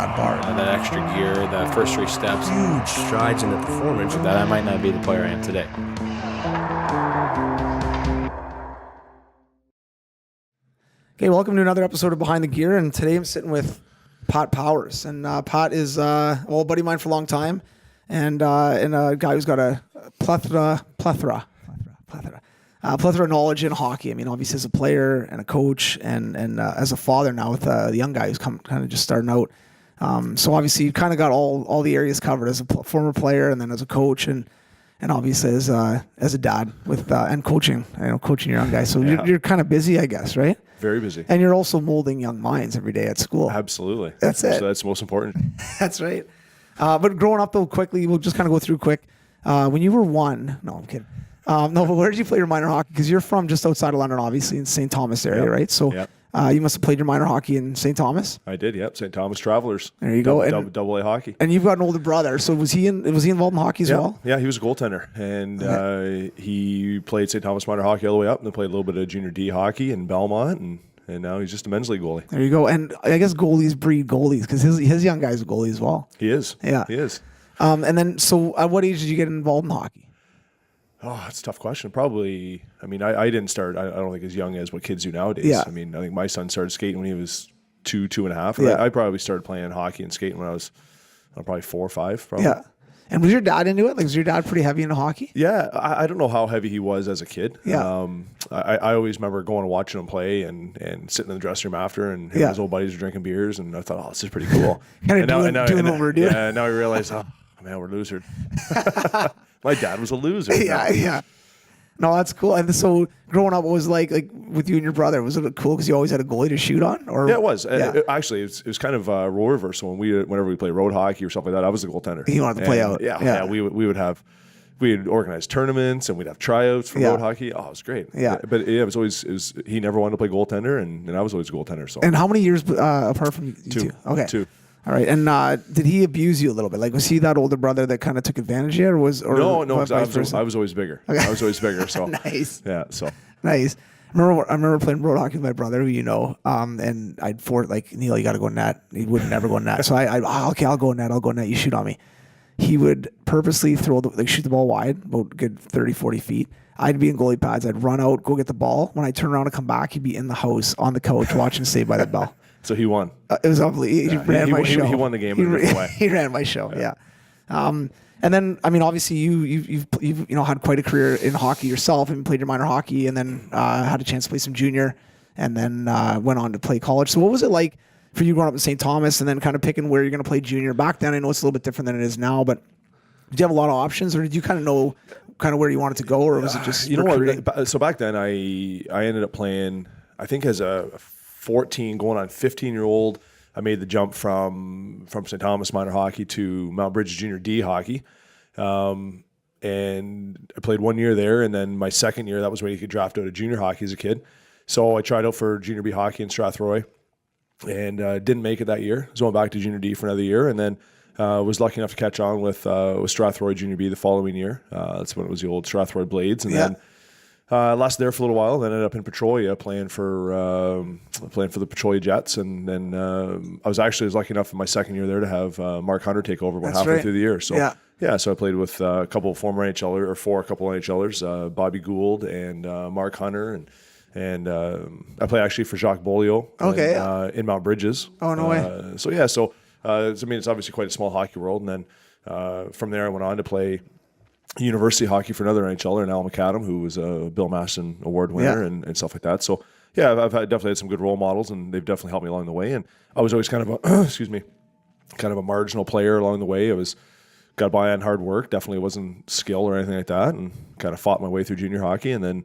that bar. That extra gear, that first 3 steps. Huge strides in the performance. That I might not be the player I am today. Okay, welcome to another episode of Behind the Gear, and today I'm sitting with Pat Powers, and Pat is a buddy of mine for a long time, and a guy who's got a plethora of knowledge in hockey. I mean, obviously as a player and a coach, and as a father now with the young guy who's kind of just starting out. So obviously you kind of got all the areas covered as a former player, and then as a coach, and obviously as a dad with and coaching your young guys. So you're kind of busy, I guess, right? Very busy. And you're also molding young minds every day at school. Absolutely. That's it. So that's most important. That's right. But growing up, though, quickly, we'll just kind of go through quick. When you were 1, no, I'm kidding. No, but where did you play your minor hockey? Because you're from just outside of London, obviously, in St. Thomas area, right? So you must have played your minor hockey in St. Thomas? I did, yep. St. Thomas Travelers. There you go. Double A hockey. And you've got an older brother. So was he involved in hockey as well? Yeah, he was a goaltender. And he played St. Thomas minor hockey all the way up, and then played a little bit of junior D hockey in Belmont, and now he's just a men's league goalie. There you go. And I guess goalies breed goalies, because his young guy's a goalie as well. He is. Yeah. He is. And then, so at what age did you get involved in hockey? Oh, that's a tough question. Probably, I mean, I didn't start, I don't think as young as what kids do nowadays. Yeah. I mean, I think my son started skating when he was 2.5. Yeah. I probably started playing hockey and skating when I was probably 4 or 5. Probably. Yeah. And was your dad into it? Like, was your dad pretty heavy into hockey? Yeah, I don't know how heavy he was as a kid. Yeah. I always remember going and watching him play and sitting in the dressing room after, and him and his old buddies were drinking beers, and I thought, oh, this is pretty cool. Kind of doing what we're doing. Yeah, now I realize, oh, man, we're losers. My dad was a loser. Yeah. No, that's cool. And so growing up, what was like with you and your brother? Was it cool because you always had a goalie to shoot on? Or yeah, it was. Actually, it was kind of role reversal. Whenever we played road hockey or something like that, I was the goaltender. He wanted to play out. Yeah. We would organize tournaments, and we'd have tryouts for road hockey. Oh, it was great. Yeah. But it was he never wanted to play goaltender, and I was always a goaltender. So. And how many years apart from you two? Okay. 2. All right. And did he abuse you a little bit? Like, was he that older brother that kind of took advantage of you, or no, I was always bigger. Okay. I was always bigger. So nice. Yeah. So nice. I remember playing road hockey with my brother, who you know, and I'd Neil, you got to go in net. He would never go in net. So okay, I'll go in net. You shoot on me. He would purposely shoot the ball wide, about good 30, 40 feet. I'd be in goalie pads. I'd run out, go get the ball. When I turn around and come back, he'd be in the house on the couch watching Saved by the Bell. So he won. It was unbelievable. He ran my show. He won the game in a different way. He ran my show. Yeah. And then, I mean, obviously you've had quite a career in hockey yourself, and played your minor hockey, and then had a chance to play some junior, and then went on to play college. So what was it like for you growing up in St. Thomas, and then kind of picking where you're going to play junior? Back then, I know it's a little bit different than it is now, but did you have a lot of options, or did you kind of know where you wanted to go, or was it just So back then, I ended up playing, I think as a 14 going on 15-year-old. I made the jump from St. Thomas minor hockey to Mount Bridges junior D hockey. And I played 1 year there, and then my second year, that was when you could draft out of junior hockey as a kid. So I tried out for junior B hockey in Strathroy, and didn't make it that year. So I went back to junior D for another year, and then was lucky enough to catch on with Strathroy junior B the following year. That's when it was the old Strathroy Blades, and then lasted there for a little while, then ended up in Petrolia playing for the Petrolia Jets, and then I was lucky enough in my second year there to have Mark Hunter take over about halfway through the year. So so I played with a couple of former NHLers, or a couple NHLers, Bobby Gould and Mark Hunter, and I played actually for Jacques Beaulieu in Mount Bridges. Oh, no way. So I mean, it's obviously quite a small hockey world, and then from there I went on to play university hockey for another NHLer, Alan McAdam, who was a Bill Maston Award winner and stuff like that. So I've definitely had some good role models, and they've definitely helped me along the way. And I was always kind of a marginal player along the way. I got by on hard work. Definitely wasn't skill or anything like that, and kind of fought my way through junior hockey, and then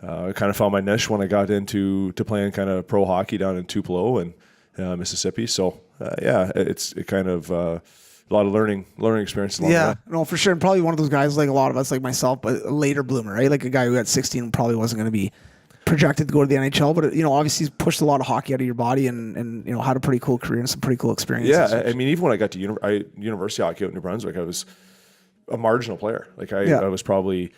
I kind of found my niche when I got into playing kind of pro hockey down in Tupelo and Mississippi. So it's kind of a lot of learning experience along the way. No, for sure. And probably one of those guys, like a lot of us, like myself, but a later bloomer, right? Like a guy who at 16 probably wasn't going to be projected to go to the NHL, but obviously he's pushed a lot of hockey out of your body, and had a pretty cool career and some pretty cool experiences. Yeah, I mean, even when I got to university hockey out in New Brunswick, I was a marginal player. Like I was probably,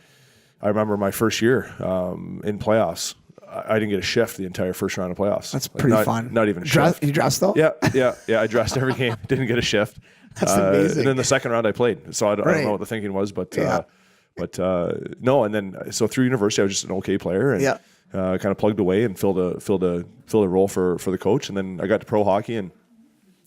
I remember my first year in playoffs, I didn't get a shift the entire first round of playoffs. That's pretty fun. Not even a shift. You dressed though? Yeah. I dressed every game. Didn't get a shift. That's amazing. And then the second round I played. So I don't know what the thinking was, but no. And then so through university I was just an okay player and kind of plugged away and filled a role for the coach. And then I got to pro hockey and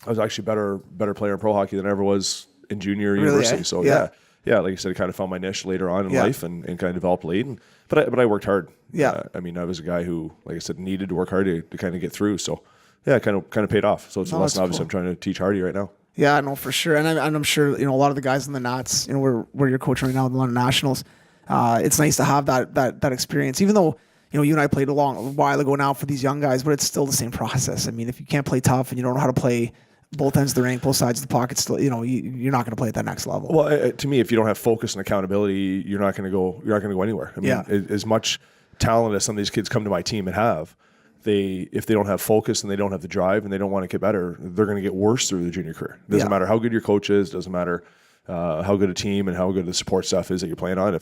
I was actually a better player in pro hockey than I ever was in junior university. So like I said, I kind of found my niche later on in life and kind of developed late. But I worked hard. I mean, I was a guy who, like I said, needed to work hard to kind of get through. So it kind of paid off. So it's a lesson obviously I'm trying to teach Hardy right now. Yeah, I know for sure. And I'm sure, a lot of the guys in the Nats, where you're coaching right now, the London Nationals, it's nice to have that experience, even though, you and I played a while ago now for these young guys, but it's still the same process. I mean, if you can't play tough and you don't know how to play both ends of the rink, both sides of the pocket, still, you're not going to play at that next level. Well, to me, if you don't have focus and accountability, you're not going to go anywhere. I mean, as much talent as some of these kids come to my team and have, if they don't have focus and they don't have the drive and they don't want to get better, they're going to get worse through their junior career. It doesn't matter how good your coach is, doesn't matter how good a team and how good the support staff is that you're playing on.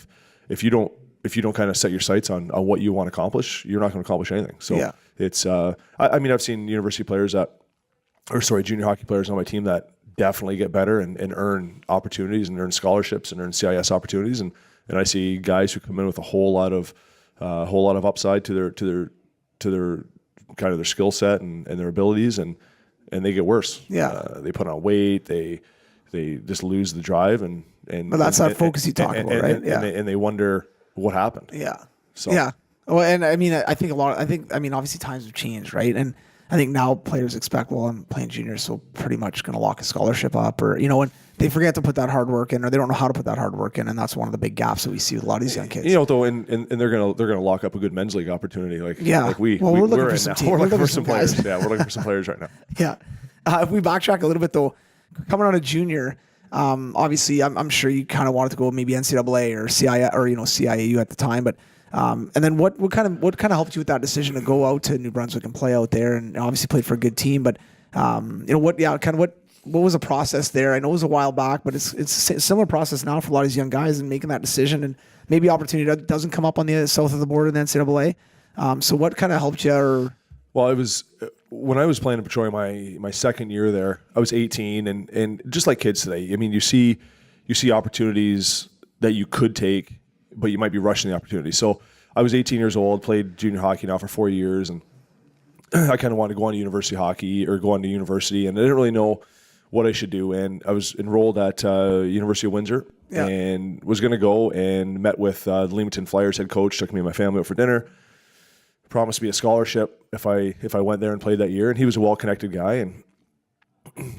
If you don't kind of set your sights on what you want to accomplish, you're not going to accomplish anything. So it's I mean, I've seen university players junior hockey players on my team that definitely get better and earn opportunities and earn scholarships and earn CIS opportunities. And I see guys who come in with a whole lot of upside to their kind of their skill set and their abilities and they get worse. They put on weight. They just lose the drive and but that's that focus you talk about, right? And they wonder what happened. Well, and I mean, I think obviously times have changed, right? And I think now players expect, well, I'm playing junior, so pretty much going to lock a scholarship up, or and they forget to put that hard work in, or they don't know how to put that hard work in, and that's one of the big gaps that we see with a lot of these young kids. Though, and they're gonna lock up a good men's league opportunity, we're looking for some We're looking for some guys. players. We're looking for some players right now. If we backtrack a little bit though, coming out of junior, obviously I'm sure you kind of wanted to go maybe NCAA or CIAU at the time, but. And then what kind of helped you with that decision to go out to New Brunswick and play out there, and obviously played for a good team, but what was the process there? I know it was a while back, but it's a similar process now for a lot of these young guys and making that decision, and maybe opportunity that doesn't come up on the south of the border in the NCAA. So what kind of helped you? Well, it was when I was playing in Petrolia my second year there. I was 18, and just like kids today, I mean, you see opportunities that you could take, but you might be rushing the opportunity. So I was 18 years old, played junior hockey now for 4 years, and I kind of wanted to go on to university hockey or go on to university, and I didn't really know what I should do. And I was enrolled at University of Windsor and was going to go and met with the Leamington Flyers head coach, took me and my family out for dinner, promised me a scholarship if I went there and played that year. And he was a well-connected guy, and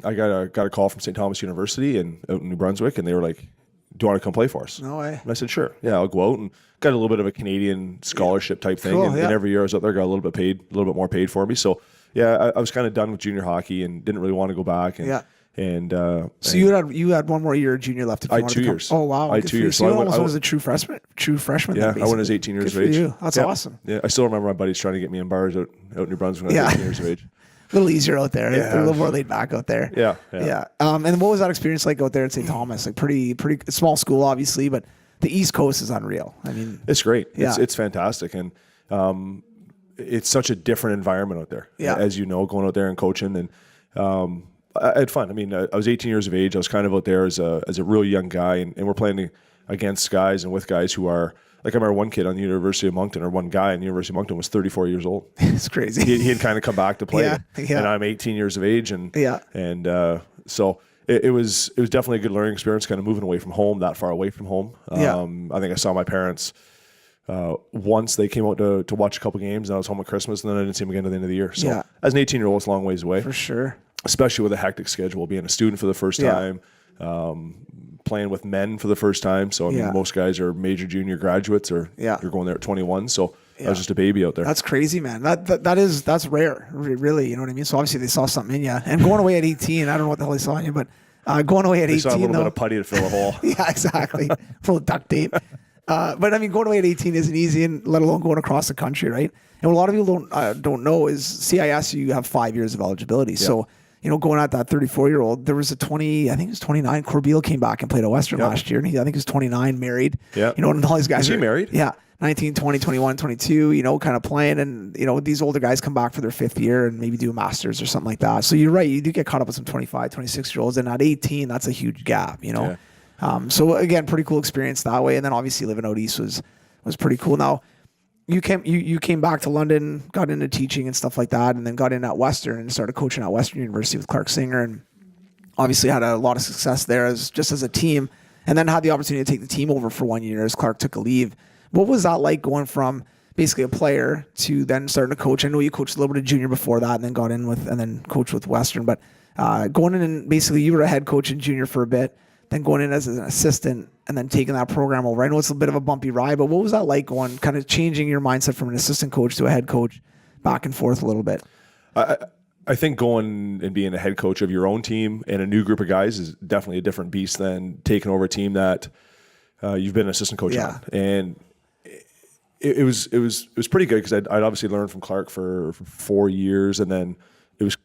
I got a call from St. Thomas University out in New Brunswick, and they were like, do you want to come play for us? No way. And I said, sure. Yeah, I'll go out, and got a little bit of a Canadian scholarship type thing. Cool, and every year I was out there, got a little bit more paid for me. So I was kind of done with junior hockey and didn't really want to go back. So you had one more year of junior left. I had 2 years. Oh wow. I had 2 years. So you almost was a true freshman. Yeah, I went as 18 years of age. You. That's awesome. Yeah, I still remember my buddies trying to get me in bars out in New Brunswick when I was 18 years of age. A little easier out there. They're a little more laid back out there. Yeah. And what was that experience like out there at St. Thomas? Like pretty small school, obviously, but the East Coast is unreal. I mean, it's great. Yeah. It's fantastic, and it's such a different environment out there. Yeah. As you know, going out there and coaching, and I had fun. I mean, I was 18 years of age. I was kind of out there as a real young guy, and we're playing against guys and with guys who are. Like I remember one kid on the University of Moncton, or one guy on the University of Moncton was 34 years old. It's crazy. He had kind of come back to play, and I'm 18 years of age, and so it was definitely a good learning experience, kind of moving away from home, that far away from home. I think I saw my parents once. They came out to watch a couple games, and I was home at Christmas, and then I didn't see them again at the end of the year. So as an 18-year-old, it's a long ways away. For sure. Especially with a hectic schedule, being a student for the first time. Playing with men for the first time. So, I mean, most guys are major junior graduates, or you're going there at 21. So I was just a baby out there. That's crazy, man. That's rare, really. You know what I mean? So obviously they saw something in you. And going away at 18, I don't know what the hell they saw in you, but going away at 18. They saw a little bit of putty to fill a hole. Yeah, exactly. Full of duct tape. But I mean, going away at 18 isn't easy, and let alone going across the country, right? And what a lot of people don't know is CIS, you have 5 years of eligibility. So going at that 34-year-old, there was a 29, Corbeil came back and played at Western last year. And I think he was 29, married. Yeah. And all these guys Is he are married? Yeah. 19, 20, 21, 22, kind of playing. And, these older guys come back for their 5th year and maybe do a master's or something like that. So you're right. You do get caught up with some 25, 26-year-olds. And at 18, that's a huge gap, Yeah. So again, pretty cool experience that way. And then obviously living out east was pretty cool. Now, you came back to London, got into teaching and stuff like that, and then got in at Western and started coaching at Western University with Clark Singer, and obviously had a lot of success there as a team, and then had the opportunity to take the team over for 1 year as Clark took a leave. What was that like going from basically a player to then starting to coach? I know you coached a little bit of junior before that, and then got in with and then coached with Western, but going in and basically you were a head coach in junior for a bit, then going in as an assistant and then taking that program over. I know it's a bit of a bumpy ride, but what was that like going, kind of changing your mindset from an assistant coach to a head coach back and forth a little bit? I think going and being a head coach of your own team and a new group of guys is definitely a different beast than taking over a team that you've been an assistant coach on. And it was pretty good because I'd obviously learned from Clark for 4 years, and then it was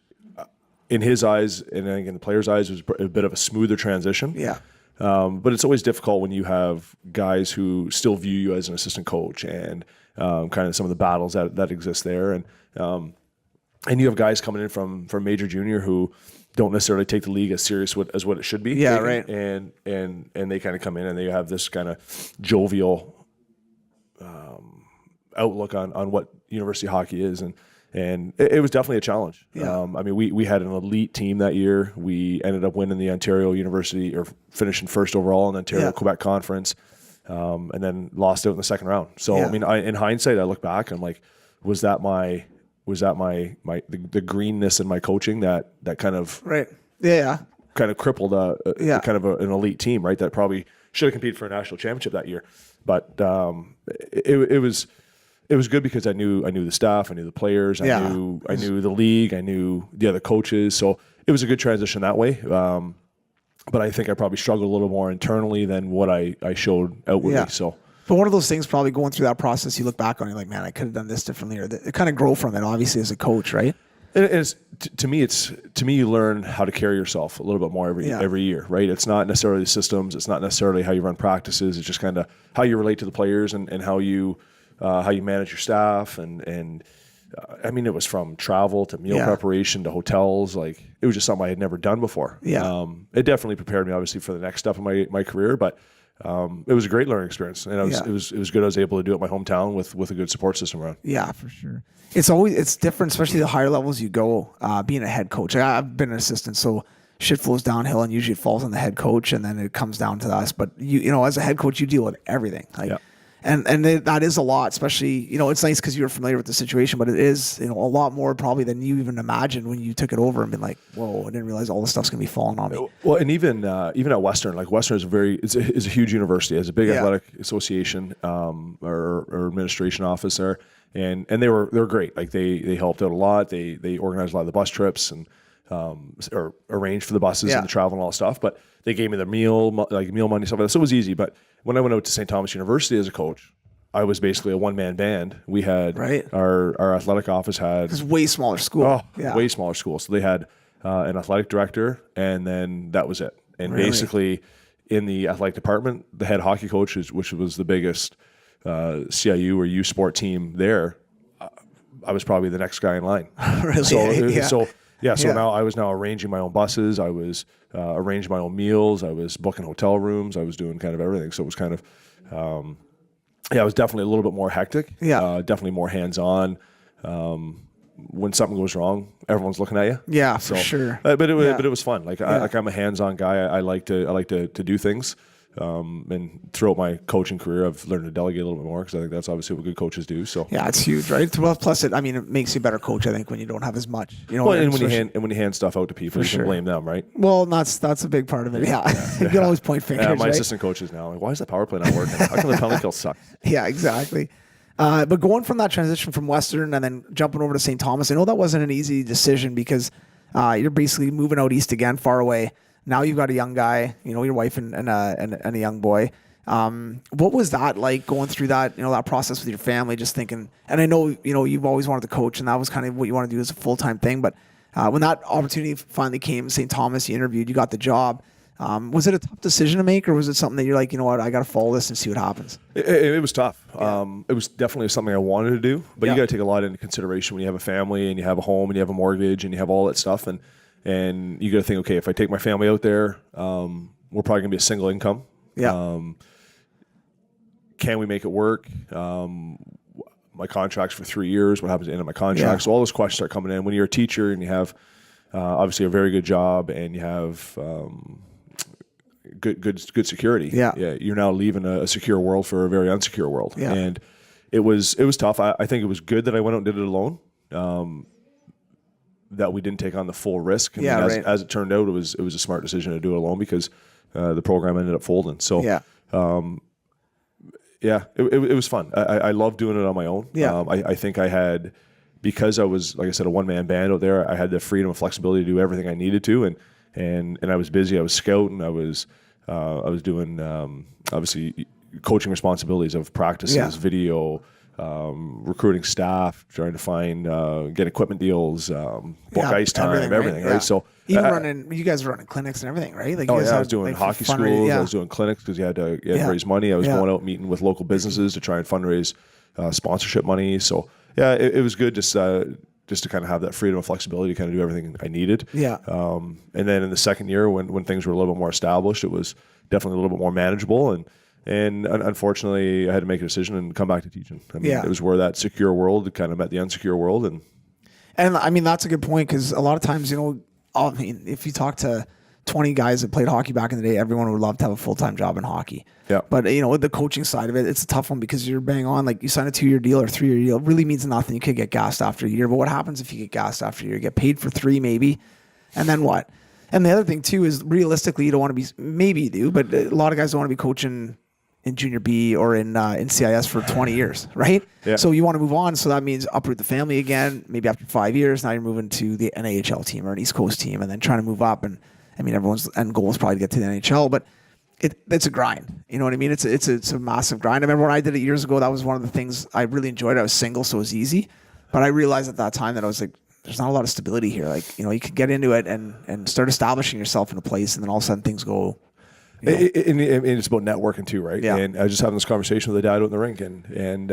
in his eyes and then in the players' eyes, it was a bit of a smoother transition. Yeah. But it's always difficult when you have guys who still view you as an assistant coach and kind of some of the battles that exist there. And you have guys coming in from major junior who don't necessarily take the league as serious as what it should be. Yeah, taken. right. And they kind of come in and they have this kind of jovial outlook on what university hockey is. And it was definitely a challenge. Yeah. We had an elite team that year. We ended up winning the Ontario University, or finishing first overall in the Ontario Quebec Conference, and then lost out in the second round. So in hindsight, I look back and I'm like, was that the greenness in my coaching that kind of kind of crippled kind of an elite team, right? That probably should have competed for a national championship that year, but it was good because I knew the staff, I knew the players, I knew the league, I knew the other coaches. So it was a good transition that way. But I think I probably struggled a little more internally than what I showed outwardly. Yeah. So, but one of those things, probably going through that process, you look back on, you're like, man, I could have done this differently, or it kind of grow from it, obviously, as a coach, right? To me, you learn how to carry yourself a little bit more every year, right? It's not necessarily the systems, it's not necessarily how you run practices, it's just kind of how you relate to the players and how you manage your staff, and it was from travel to meal preparation to hotels. Like, it was just something I had never done before. Yeah. It definitely prepared me, obviously, for the next step of my career, but it was a great learning experience, and it was good. I was able to do it in my hometown with a good support system around. Yeah, for sure. It's different, especially the higher levels you go. Being a head coach, I've been an assistant, so shit flows downhill, and usually it falls on the head coach, and then it comes down to us. But you as a head coach, you deal with everything. And that is a lot, especially, it's nice because you're familiar with the situation, but it is, a lot more probably than you even imagined when you took it over and been like, whoa, I didn't realize all this stuff's going to be falling on me. Well, and even at Western, like Western is a huge university, has a big athletic association, or administration office there. And they were great. Like they helped out a lot. They organized a lot of the bus trips and, or arranged for the buses and the travel and all that stuff. But they gave me the meal money, stuff like that. So it was easy. But when I went out to St. Thomas University as a coach, I was basically a one-man band. We had our athletic office had... It's way smaller school. Way smaller school. So they had an athletic director, and then that was it. And basically, in the athletic department, the head hockey coach, which was the biggest CIU or U sport team there, I was probably the next guy in line. Really? So now I was arranging my own buses. I was arranging my own meals. I was booking hotel rooms. I was doing kind of everything. So it was kind of, it was definitely a little bit more hectic. Yeah. Definitely more hands-on. When something goes wrong, everyone's looking at you. Yeah, for sure. But it was fun. I'm a hands-on guy. I like to do things. And throughout my coaching career, I've learned to delegate a little bit more because I think that's obviously what good coaches do. So it's huge, right? Well, plus it makes you a better coach, I think, when you don't have as much. And when you hand stuff out to people, you can blame them, right? Well, that's a big part of it. Yeah, you can always point fingers. My assistant coaches now, like, why is the power play not working? How come the penalty kill sucks? Yeah, exactly. But going from that transition from Western and then jumping over to St. Thomas, I know that wasn't an easy decision because you're basically moving out east again, far away. Now you've got a young guy, your wife and a young boy. What was that like going through that, that process with your family, just thinking, and I know, you've always wanted to coach and that was kind of what you want to do as a full-time thing, but When that opportunity finally came, St. Thomas, you interviewed, you got the job. Was it a tough decision to make, or was it something that you're like, you know what, I got to follow this and see what happens? It was tough. It was definitely something I wanted to do, but Yeah. you got to take a lot into consideration when you have a family and you have a home and you have a mortgage and you have all that stuff. And you got to think, okay, if I take my family out there, we're probably going to be a single income. Yeah. Can we make it work? My contract's for 3 years. What happens at the end of my contract? Yeah. So all those questions start coming in when you're a teacher and you have obviously a very good job and you have good security. Yeah. You're now leaving a secure world for a very unsecure world. Yeah. And it was tough. I think it was good that I went out and did it alone. That we didn't take on the full risk. Yeah, right. As it turned out, it was a smart decision to do it alone because the program ended up folding. So Yeah. it was fun. I love doing it on my own. Yeah. I think I had, because I was, like I said, a one-man band out there, I had the freedom and flexibility to do everything I needed to. And I was busy. I was scouting. I was doing, obviously, coaching responsibilities of practices, Yeah. video, recruiting staff, trying to find, get equipment deals, book Yeah, ice time, everything, right? Yeah. So even running, you guys were running clinics and everything, right? Like, you oh guys yeah, I had, was doing like, hockey fundraising- schools. Yeah. I was doing clinics because you had to Yeah. raise money. I was Yeah. going out meeting with local businesses to try and fundraise sponsorship money. So yeah, it was good just to kind of have that freedom and flexibility to kind of do everything I needed. Yeah. And then in the second year, when things were a little bit more established, it was definitely a little bit more manageable. And unfortunately, I had to make a decision and come back to teaching. I mean, Yeah. it was where that secure world kind of met the unsecure world. And I mean, that's a good point, because a lot of times, I mean, if you talk to 20 guys that played hockey back in the day, everyone would love to have a full-time job in hockey. Yeah. But, with the coaching side of it, it's a tough one because you're bang on. Like, you sign a 2-year deal or 3-year deal, it really means nothing. You could get gassed after a year. But what happens if you get gassed after a year? You get paid for 3 maybe, and then what? And the other thing, too, is realistically, you don't want to be, maybe you do, but a lot of guys don't want to be coaching in junior B or in CIS for 20 years, right? Yeah. So you want to move on. So that means uproot the family again. Maybe after 5 years, now you're moving to the NAHL team or an East Coast team, and then trying to move up. And I mean, everyone's end goal is probably to get to the NHL, but it's a grind. You know what I mean? It's a massive grind. I remember when I did it years ago, that was one of the things I really enjoyed. I was single, so it was easy. But I realized at that time that I was like, there's not a lot of stability here. Like, you could get into it and start establishing yourself in a place, and then all of a sudden things go. And it's about networking too, right? Yeah. And I was just having this conversation with a dad out in the rink, and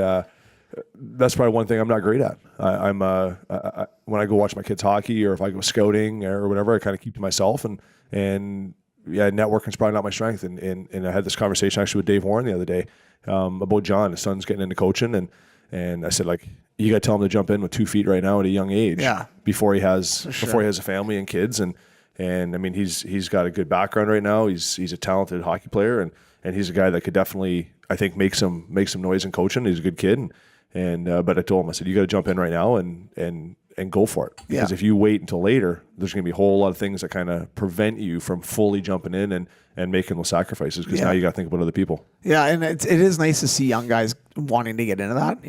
that's probably one thing I'm not great at. I'm when I go watch my kids hockey or if I go scouting or whatever, I kind of keep to myself, and networking is probably not my strength. And I had this conversation actually with Dave Warren the other day about John. His son's getting into coaching, and I said, like, you got to tell him to jump in with 2 feet right now at a young age, Yeah. before he has a family and kids, and I mean, he's got a good background right now. He's a talented hockey player, and he's a guy that could definitely, I think, make some noise in coaching. He's a good kid, but I told him, I said, you got to jump in right now and go for it, because if you wait until later, there's going to be a whole lot of things that kind of prevent you from fully jumping in and making those sacrifices, because now you got to think about other people. Yeah, and it is nice to see young guys wanting to get into that,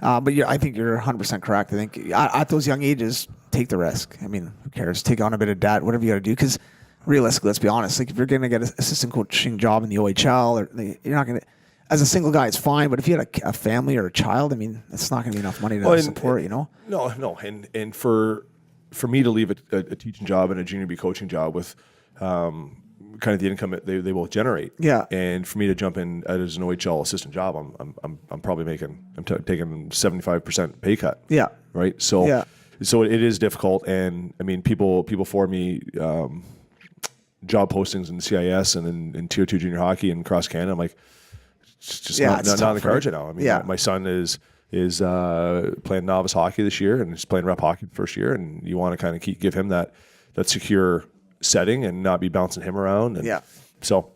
But I think you're 100% correct. I think at those young ages, take the risk. I mean, who cares? Take on a bit of debt, whatever you got to do. Because realistically, let's be honest. Like, if you're going to get an assistant coaching job in the OHL, you're not going to. As a single guy, it's fine. But if you had a family or a child, I mean, it's not going to be enough money to support. No, and for me to leave a teaching job and a junior B coaching job with kind of the income that they both generate. Yeah. And for me to jump in as an OHL assistant job, I'm probably taking 75% pay cut. Yeah. Right. So Yeah. So it is difficult, and I mean, people forward me job postings in CIS and in Tier 2 junior hockey and across Canada. I'm like, it's just not in the cards right now. I mean, my son is playing novice hockey this year, and he's playing rep hockey the first year, and you want to kind of give him that secure setting and not be bouncing him around. And so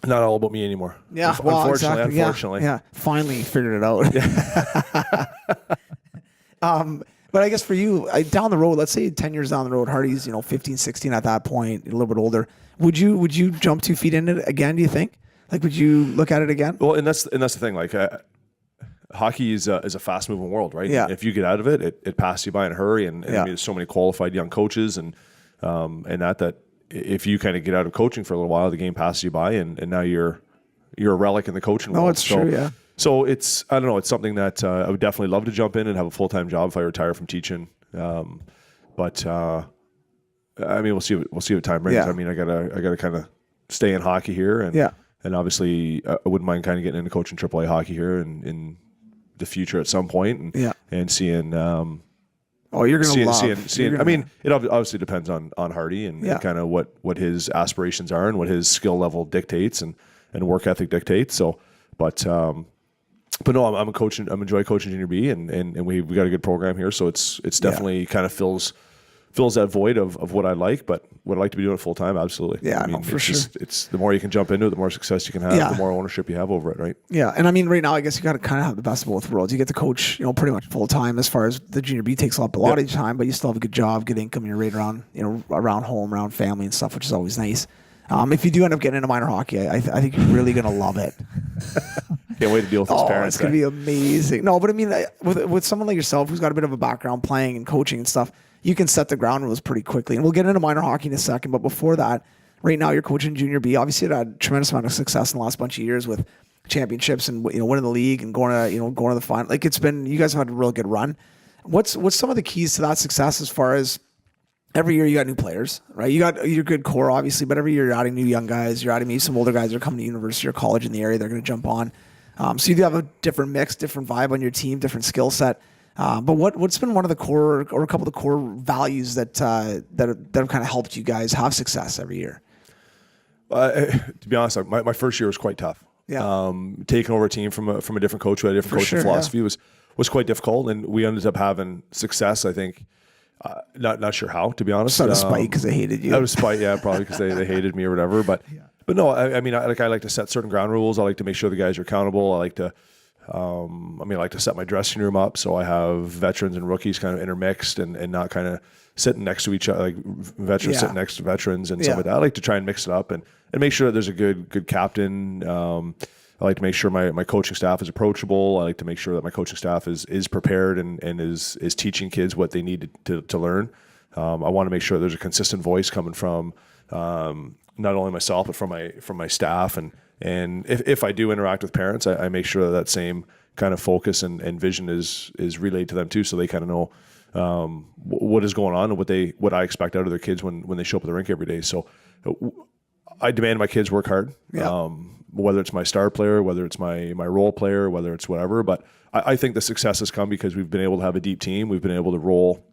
not all about me anymore. Yeah, unfortunately. Yeah, finally figured it out. But I guess for you, down the road, let's say 10 years down the road, Hardy's 15, 16 at that point, a little bit older. Would you jump 2 feet in it again? Do you think? Like, would you look at it again? Well, and that's the thing. Like, hockey is a fast moving world, right? Yeah. If you get out of it, it passes you by in a hurry, and I mean, there's so many qualified young coaches, and that if you kind of get out of coaching for a little while, the game passes you by, and now you're a relic in the coaching world. No, it's true. Yeah. So I don't know. It's something that I would definitely love to jump in and have a full-time job if I retire from teaching. but I mean, we'll see what time brings. Yeah. I mean, I gotta kind of stay in hockey here, and Yeah. and obviously I wouldn't mind kind of getting into coaching AAA hockey here in the future at some point, and Yeah. and seeing. Oh, you're gonna love. Seeing. You're I gonna- mean, it obviously depends on Hardy and, Yeah. kind of what his aspirations are and what his skill level dictates and work ethic dictates. So, but no, I'm coaching. I'm enjoying coaching junior B, and we got a good program here. So it's definitely kind of fills that void of what I like, but would I like to be doing it full time? Absolutely. Yeah, I mean, no, for it's sure. it's the more you can jump into it, the more success you can have, Yeah. the more ownership you have over it, right? Yeah, and I mean, right now, I guess you got to kind of have the best of both worlds. You get to coach, pretty much full time. As far as the junior B takes up a lot of your time, but you still have a good job, good income. You're right around, around home, around family and stuff, which is always nice. If you do end up getting into minor hockey, I think you're really gonna love it. Can't wait to deal with those parents. It's gonna be amazing. No, but I mean, with someone like yourself who's got a bit of a background playing and coaching and stuff, you can set the ground rules pretty quickly. And we'll get into minor hockey in a second. But before that, right now you're coaching junior B. Obviously, you had a tremendous amount of success in the last bunch of years with championships and winning the league and going to the final. Like you guys have had a real good run. What's some of the keys to that success as far as every year you got new players, right? You got your good core, obviously, but every year you're adding new young guys. You're adding maybe some older guys that are coming to university or college in the area. They're going to jump on. So you do have a different mix, different vibe on your team, different skill set. But what's been one of the core or a couple of the core values that have kind of helped you guys have success every year? To be honest, my first year was quite tough. Yeah. Taking over a team from a different coach who had a different coaching philosophy was quite difficult, and we ended up having success. I think, not sure how, to be honest. Out of spite because they hated you. Out of spite, yeah, probably because they hated me or whatever. But no, I mean, I like to set certain ground rules. I like to make sure the guys are accountable. I like to. I like to set my dressing room up so I have veterans and rookies kind of intermixed and not kind of sitting next to each other, like veterans sitting next to veterans and stuff like that. I like to try and mix it up and make sure that there's a good captain. I like to make sure my coaching staff is approachable. I like to make sure that my coaching staff is prepared and is teaching kids what they need to learn. I want to make sure there's a consistent voice coming from not only myself but from my staff and if I do interact with parents, I make sure that same kind of focus and vision is relayed to them too, so they kind of know what is going on and what I expect out of their kids when they show up at the rink every day. So I demand my kids work hard, whether it's my star player, whether it's my role player, whether it's whatever. But I think the success has come because we've been able to have a deep team. We've been able to roll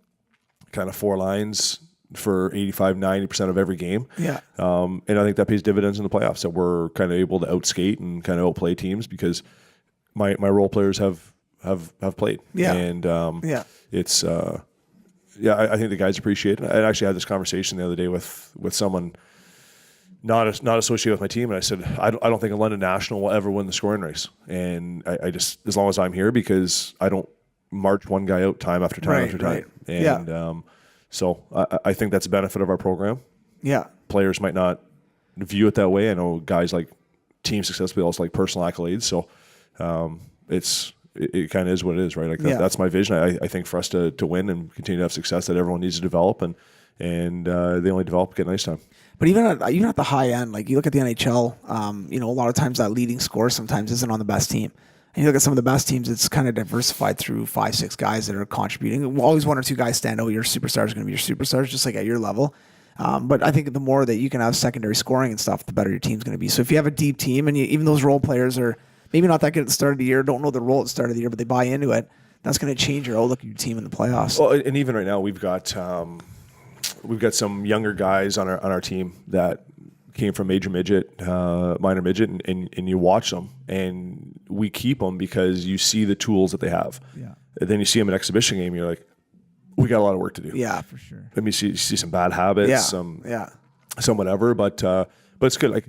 kind of four lines for 85-90% of every game. Yeah. And I think that pays dividends in the playoffs, that we're kind of able to outskate and kind of outplay teams because my role players have played. Yeah. And it's I think the guys appreciate it. I actually had this conversation the other day with someone not associated with my team, and I said, I don't think a London National will ever win the scoring race. And I just, as long as I'm here, because I don't march one guy out time after time after time. Right. And so I think that's a benefit of our program. Yeah. Players might not view it that way. I know guys like team success, but also like personal accolades. So it kind of is what it is, right? Like that's my vision. I think for us to win and continue to have success, that everyone needs to develop, and they only develop at nice time. But even at the high end, like you look at the NHL, a lot of times that leading score sometimes isn't on the best team. And you look at some of the best teams, it's kind of diversified through 5-6 guys that are contributing. Always one or two guys stand out. Your superstars are going to be your superstars, just like at your level. But I think the more that you can have secondary scoring and stuff, the better your team's going to be. So if you have a deep team, and even those role players are maybe not that good at the start of the year, don't know the role at the start of the year, but they buy into it, that's going to change your outlook of your team in the playoffs. Well, and even right now, we've got some younger guys on our team that came from major midget, minor midget, and you watch them, and we keep them because you see the tools that they have. Yeah. And then you see them in an exhibition game, you're like, we got a lot of work to do. Yeah, for sure. Let me see some bad habits, some whatever, but it's good. Like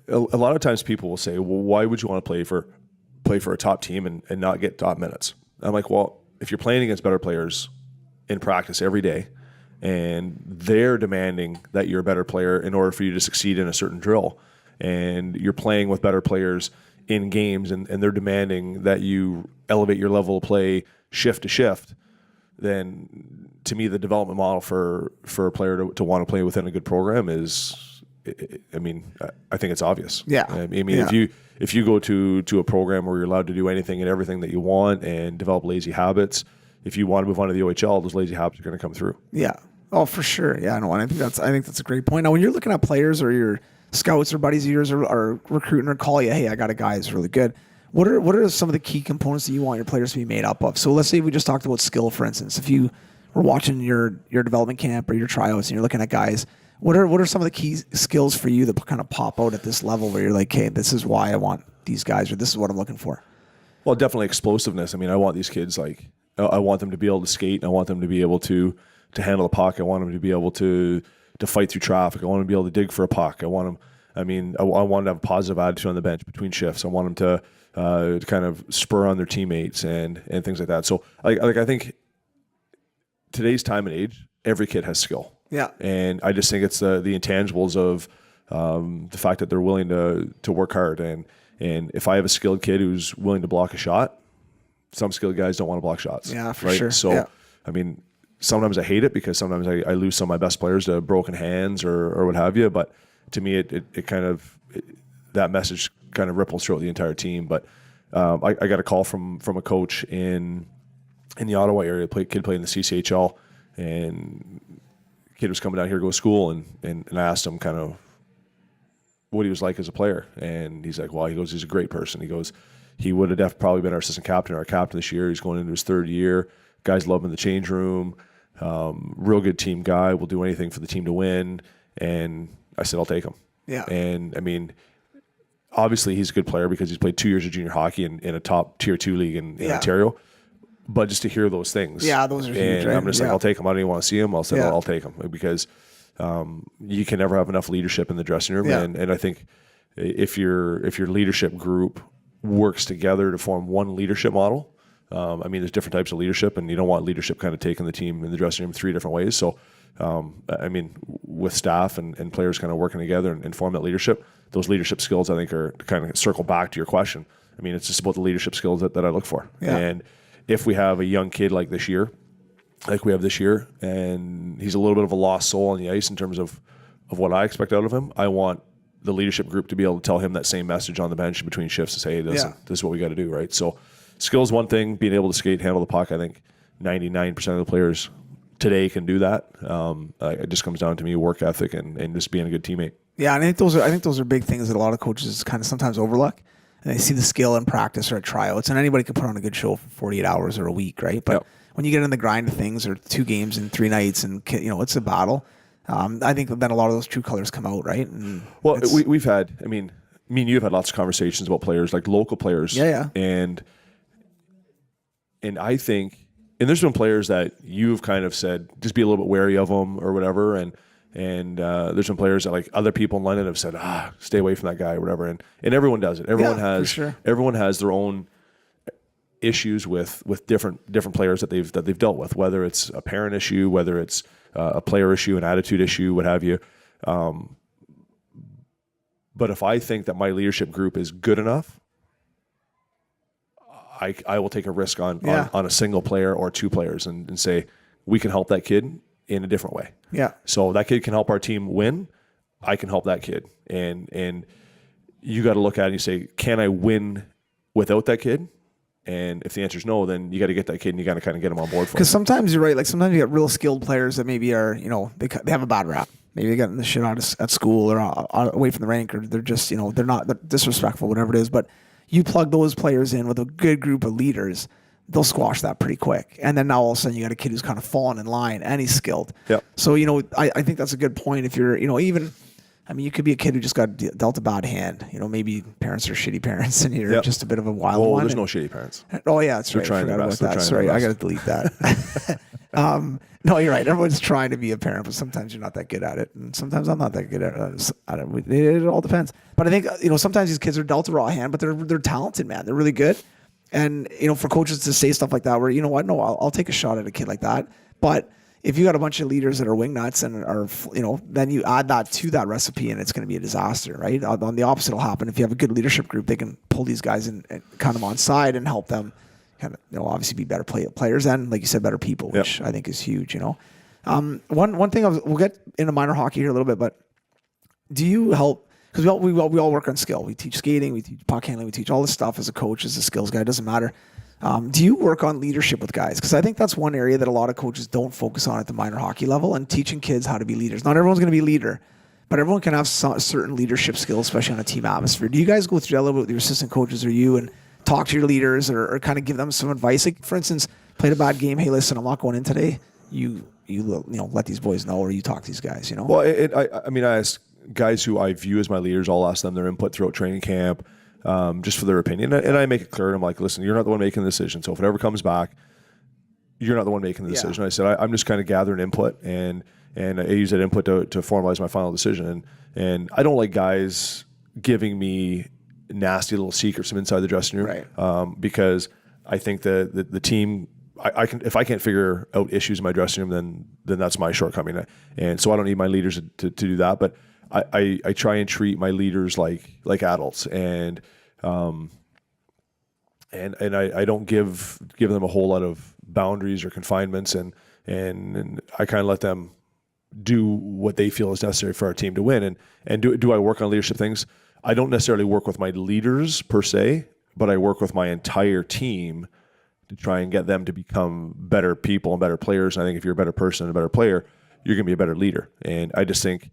a lot of times people will say, well, why would you want to play for a top team and not get top minutes? I'm like, well, if you're playing against better players in practice every day, and they're demanding that you're a better player in order for you to succeed in a certain drill, and you're playing with better players in games, and they're demanding that you elevate your level of play shift to shift, then to me the development model for a player to want to play within a good program is, I think it's obvious. Yeah. If you go to a program where you're allowed to do anything and everything that you want and develop lazy habits, if you want to move on to the OHL, those lazy habits are going to come through. Yeah. Oh, for sure. Yeah, no, and I think that's a great point. Now, when you're looking at players or your scouts or buddies of yours are recruiting or call you, hey, I got a guy who's really good. What are some of the key components that you want your players to be made up of? So let's say we just talked about skill, for instance. If you were watching your development camp or your tryouts and you're looking at guys, what are some of the key skills for you that kind of pop out at this level where you're like, hey, this is why I want these guys, or this is what I'm looking for? Well, definitely explosiveness. I mean, I want these kids, like, I want them to be able to skate. And I want them to be able to handle the puck. I want them to be able to fight through traffic. I want them to be able to dig for a puck. I want them to have a positive attitude on the bench between shifts. I want them to kind of spur on their teammates and things like that. So, I think today's time and age, every kid has skill. Yeah. And I just think it's the intangibles of the fact that they're willing to work hard. And if I have a skilled kid who's willing to block a shot, some skilled guys don't want to block shots. Yeah, for sure. So, yeah. I mean, sometimes I hate it because sometimes I lose some of my best players to broken hands or what have you. But to me, it kind of that message kind of ripples throughout the entire team. But I got a call from a coach in the Ottawa area. Kid played in the CCHL, and kid was coming down here to go to school, and I asked him kind of what he was like as a player, and he's like, well, he goes, he's a great person. He goes, he would have probably been our assistant captain or our captain this year. He's going into his third year. Guys love him in the change room. Real good team guy. Will do anything for the team to win. And I said, I'll take him. Yeah. And I mean, obviously he's a good player because he's played 2 years of junior hockey in a top tier 2 league in Ontario. But just to hear those things. Yeah, those are huge. And right? I'm just like, I'll take him. I don't even want to see him. I'll say, I'll take him because you can never have enough leadership in the dressing room. Yeah. And I think if your leadership group works together to form one leadership model, I mean, there's different types of leadership, and you don't want leadership kind of taking the team in the dressing room 3 different ways. So, I mean, with staff and players kind of working together and form that leadership, those leadership skills, I think, are to kind of circle back to your question. I mean, it's just about the leadership skills that I look for. Yeah. And if we have a young kid like we have this year, and he's a little bit of a lost soul on the ice in terms of what I expect out of him, I want the leadership group to be able to tell him that same message on the bench between shifts and say, hey, listen, this is what we got to do, right? So skill is one thing. Being able to skate, handle the puck, I think 99% of the players today can do that. It just comes down to me, work ethic, and just being a good teammate. Yeah, and I think those are big things that a lot of coaches kind of sometimes overlook. And they see the skill in practice or at tryouts, and anybody can put on a good show for 48 hours or a week, right? But when you get in the grind of things, or 2 games in 3 nights, and it's a battle. I think then a lot of those true colors come out, right? And well, we've had, I mean, me and you have had lots of conversations about players, like local players. Yeah. And I think, and there's been players that you've kind of said, just be a little bit wary of them or whatever. And there's been players that like other people in London have said, stay away from that guy or whatever. And everyone does it. Everyone has their own issues with different players that they've dealt with, whether it's a parent issue, whether it's a player issue, an attitude issue, what have you. But if I think that my leadership group is good enough, I will take a risk on a single player or 2 players and say, we can help that kid in a different way. Yeah. So that kid can help our team win. I can help that kid. And you got to look at it and you say, can I win without that kid? And if the answer is no, then you got to get that kid and you got to kind of get him on board for it. Because sometimes you're right. Like sometimes you get real skilled players that maybe are, they have a bad rap. Maybe they got the shit out at school or away from the rink, or they're just, they're disrespectful, whatever it is. But you plug those players in with a good group of leaders, they'll squash that pretty quick. And then now all of a sudden you got a kid who's kind of fallen in line and he's skilled. Yep. So, I think that's a good point. If you're, you could be a kid who just got dealt a bad hand. Maybe parents are shitty parents and you're just a bit of a wild one. There's no shitty parents. Oh, yeah, that's right. They're trying their best. Sorry, I got to delete that. No, you're right. Everyone's trying to be a parent, but sometimes you're not that good at it. And sometimes I'm not that good at it. It all depends. But I think, sometimes these kids are dealt a raw hand, but they're talented, man. They're really good. And, for coaches to say stuff like that, where, no, I'll take a shot at a kid like that. But if you got a bunch of leaders that are wingnuts and are, then you add that to that recipe and it's going to be a disaster, right? On the opposite will happen. If you have a good leadership group, they can pull these guys and kind of on side and help them kind of, obviously be better players and, like you said, better people, which I think is huge, One thing, we'll get into minor hockey here a little bit, but do you help, because we all work on skill. We teach skating, we teach puck handling, we teach all this stuff as a coach, as a skills guy, it doesn't matter. Do you work on leadership with guys? Because I think that's one area that a lot of coaches don't focus on at the minor hockey level, and teaching kids how to be leaders. Not everyone's going to be a leader, but everyone can have certain leadership skills, especially on a team atmosphere. Do you guys go through that a little bit with your assistant coaches or you and talk to your leaders or kind of give them some advice? Like, for instance, played a bad game. Hey, listen, I'm not going in today. You let these boys know, or you talk to these guys, Well, I mean, I ask guys who I view as my leaders, I'll ask them their input throughout training camp, just for their opinion. And I make it clear, and I'm like, listen, you're not the one making the decision. So if it ever comes back, you're not the one making the decision. I said, I'm just kind of gathering input, and I use that input to formalize my final decision. And I don't like guys giving me nasty little secrets from inside the dressing room, right? Because I think the team, I can, if I can't figure out issues in my dressing room, then that's my shortcoming. And so I don't need my leaders to do that. But I try and treat my leaders like adults, and I don't give them a whole lot of boundaries or confinements, and I kind of let them do what they feel is necessary for our team to win. And do I work on leadership things? I don't necessarily work with my leaders per se, but I work with my entire team to try and get them to become better people and better players. And I think if you're a better person and a better player, you're going to be a better leader. And I just think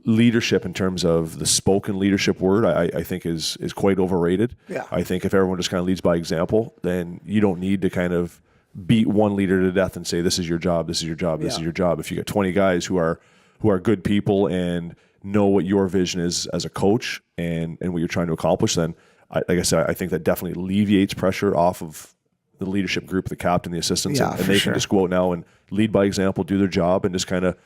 leadership, in terms of the spoken leadership word, I think is quite overrated. Yeah. I think if everyone just kind of leads by example, then you don't need to kind of beat one leader to death and say, this is your job, this is your job, this is your job. If you got 20 guys who are good people and know what your vision is as a coach and what you're trying to accomplish, then like I said, I think that definitely alleviates pressure off of the leadership group, the captain, the assistants, and they can just go out now and lead by example, do their job, and just kind of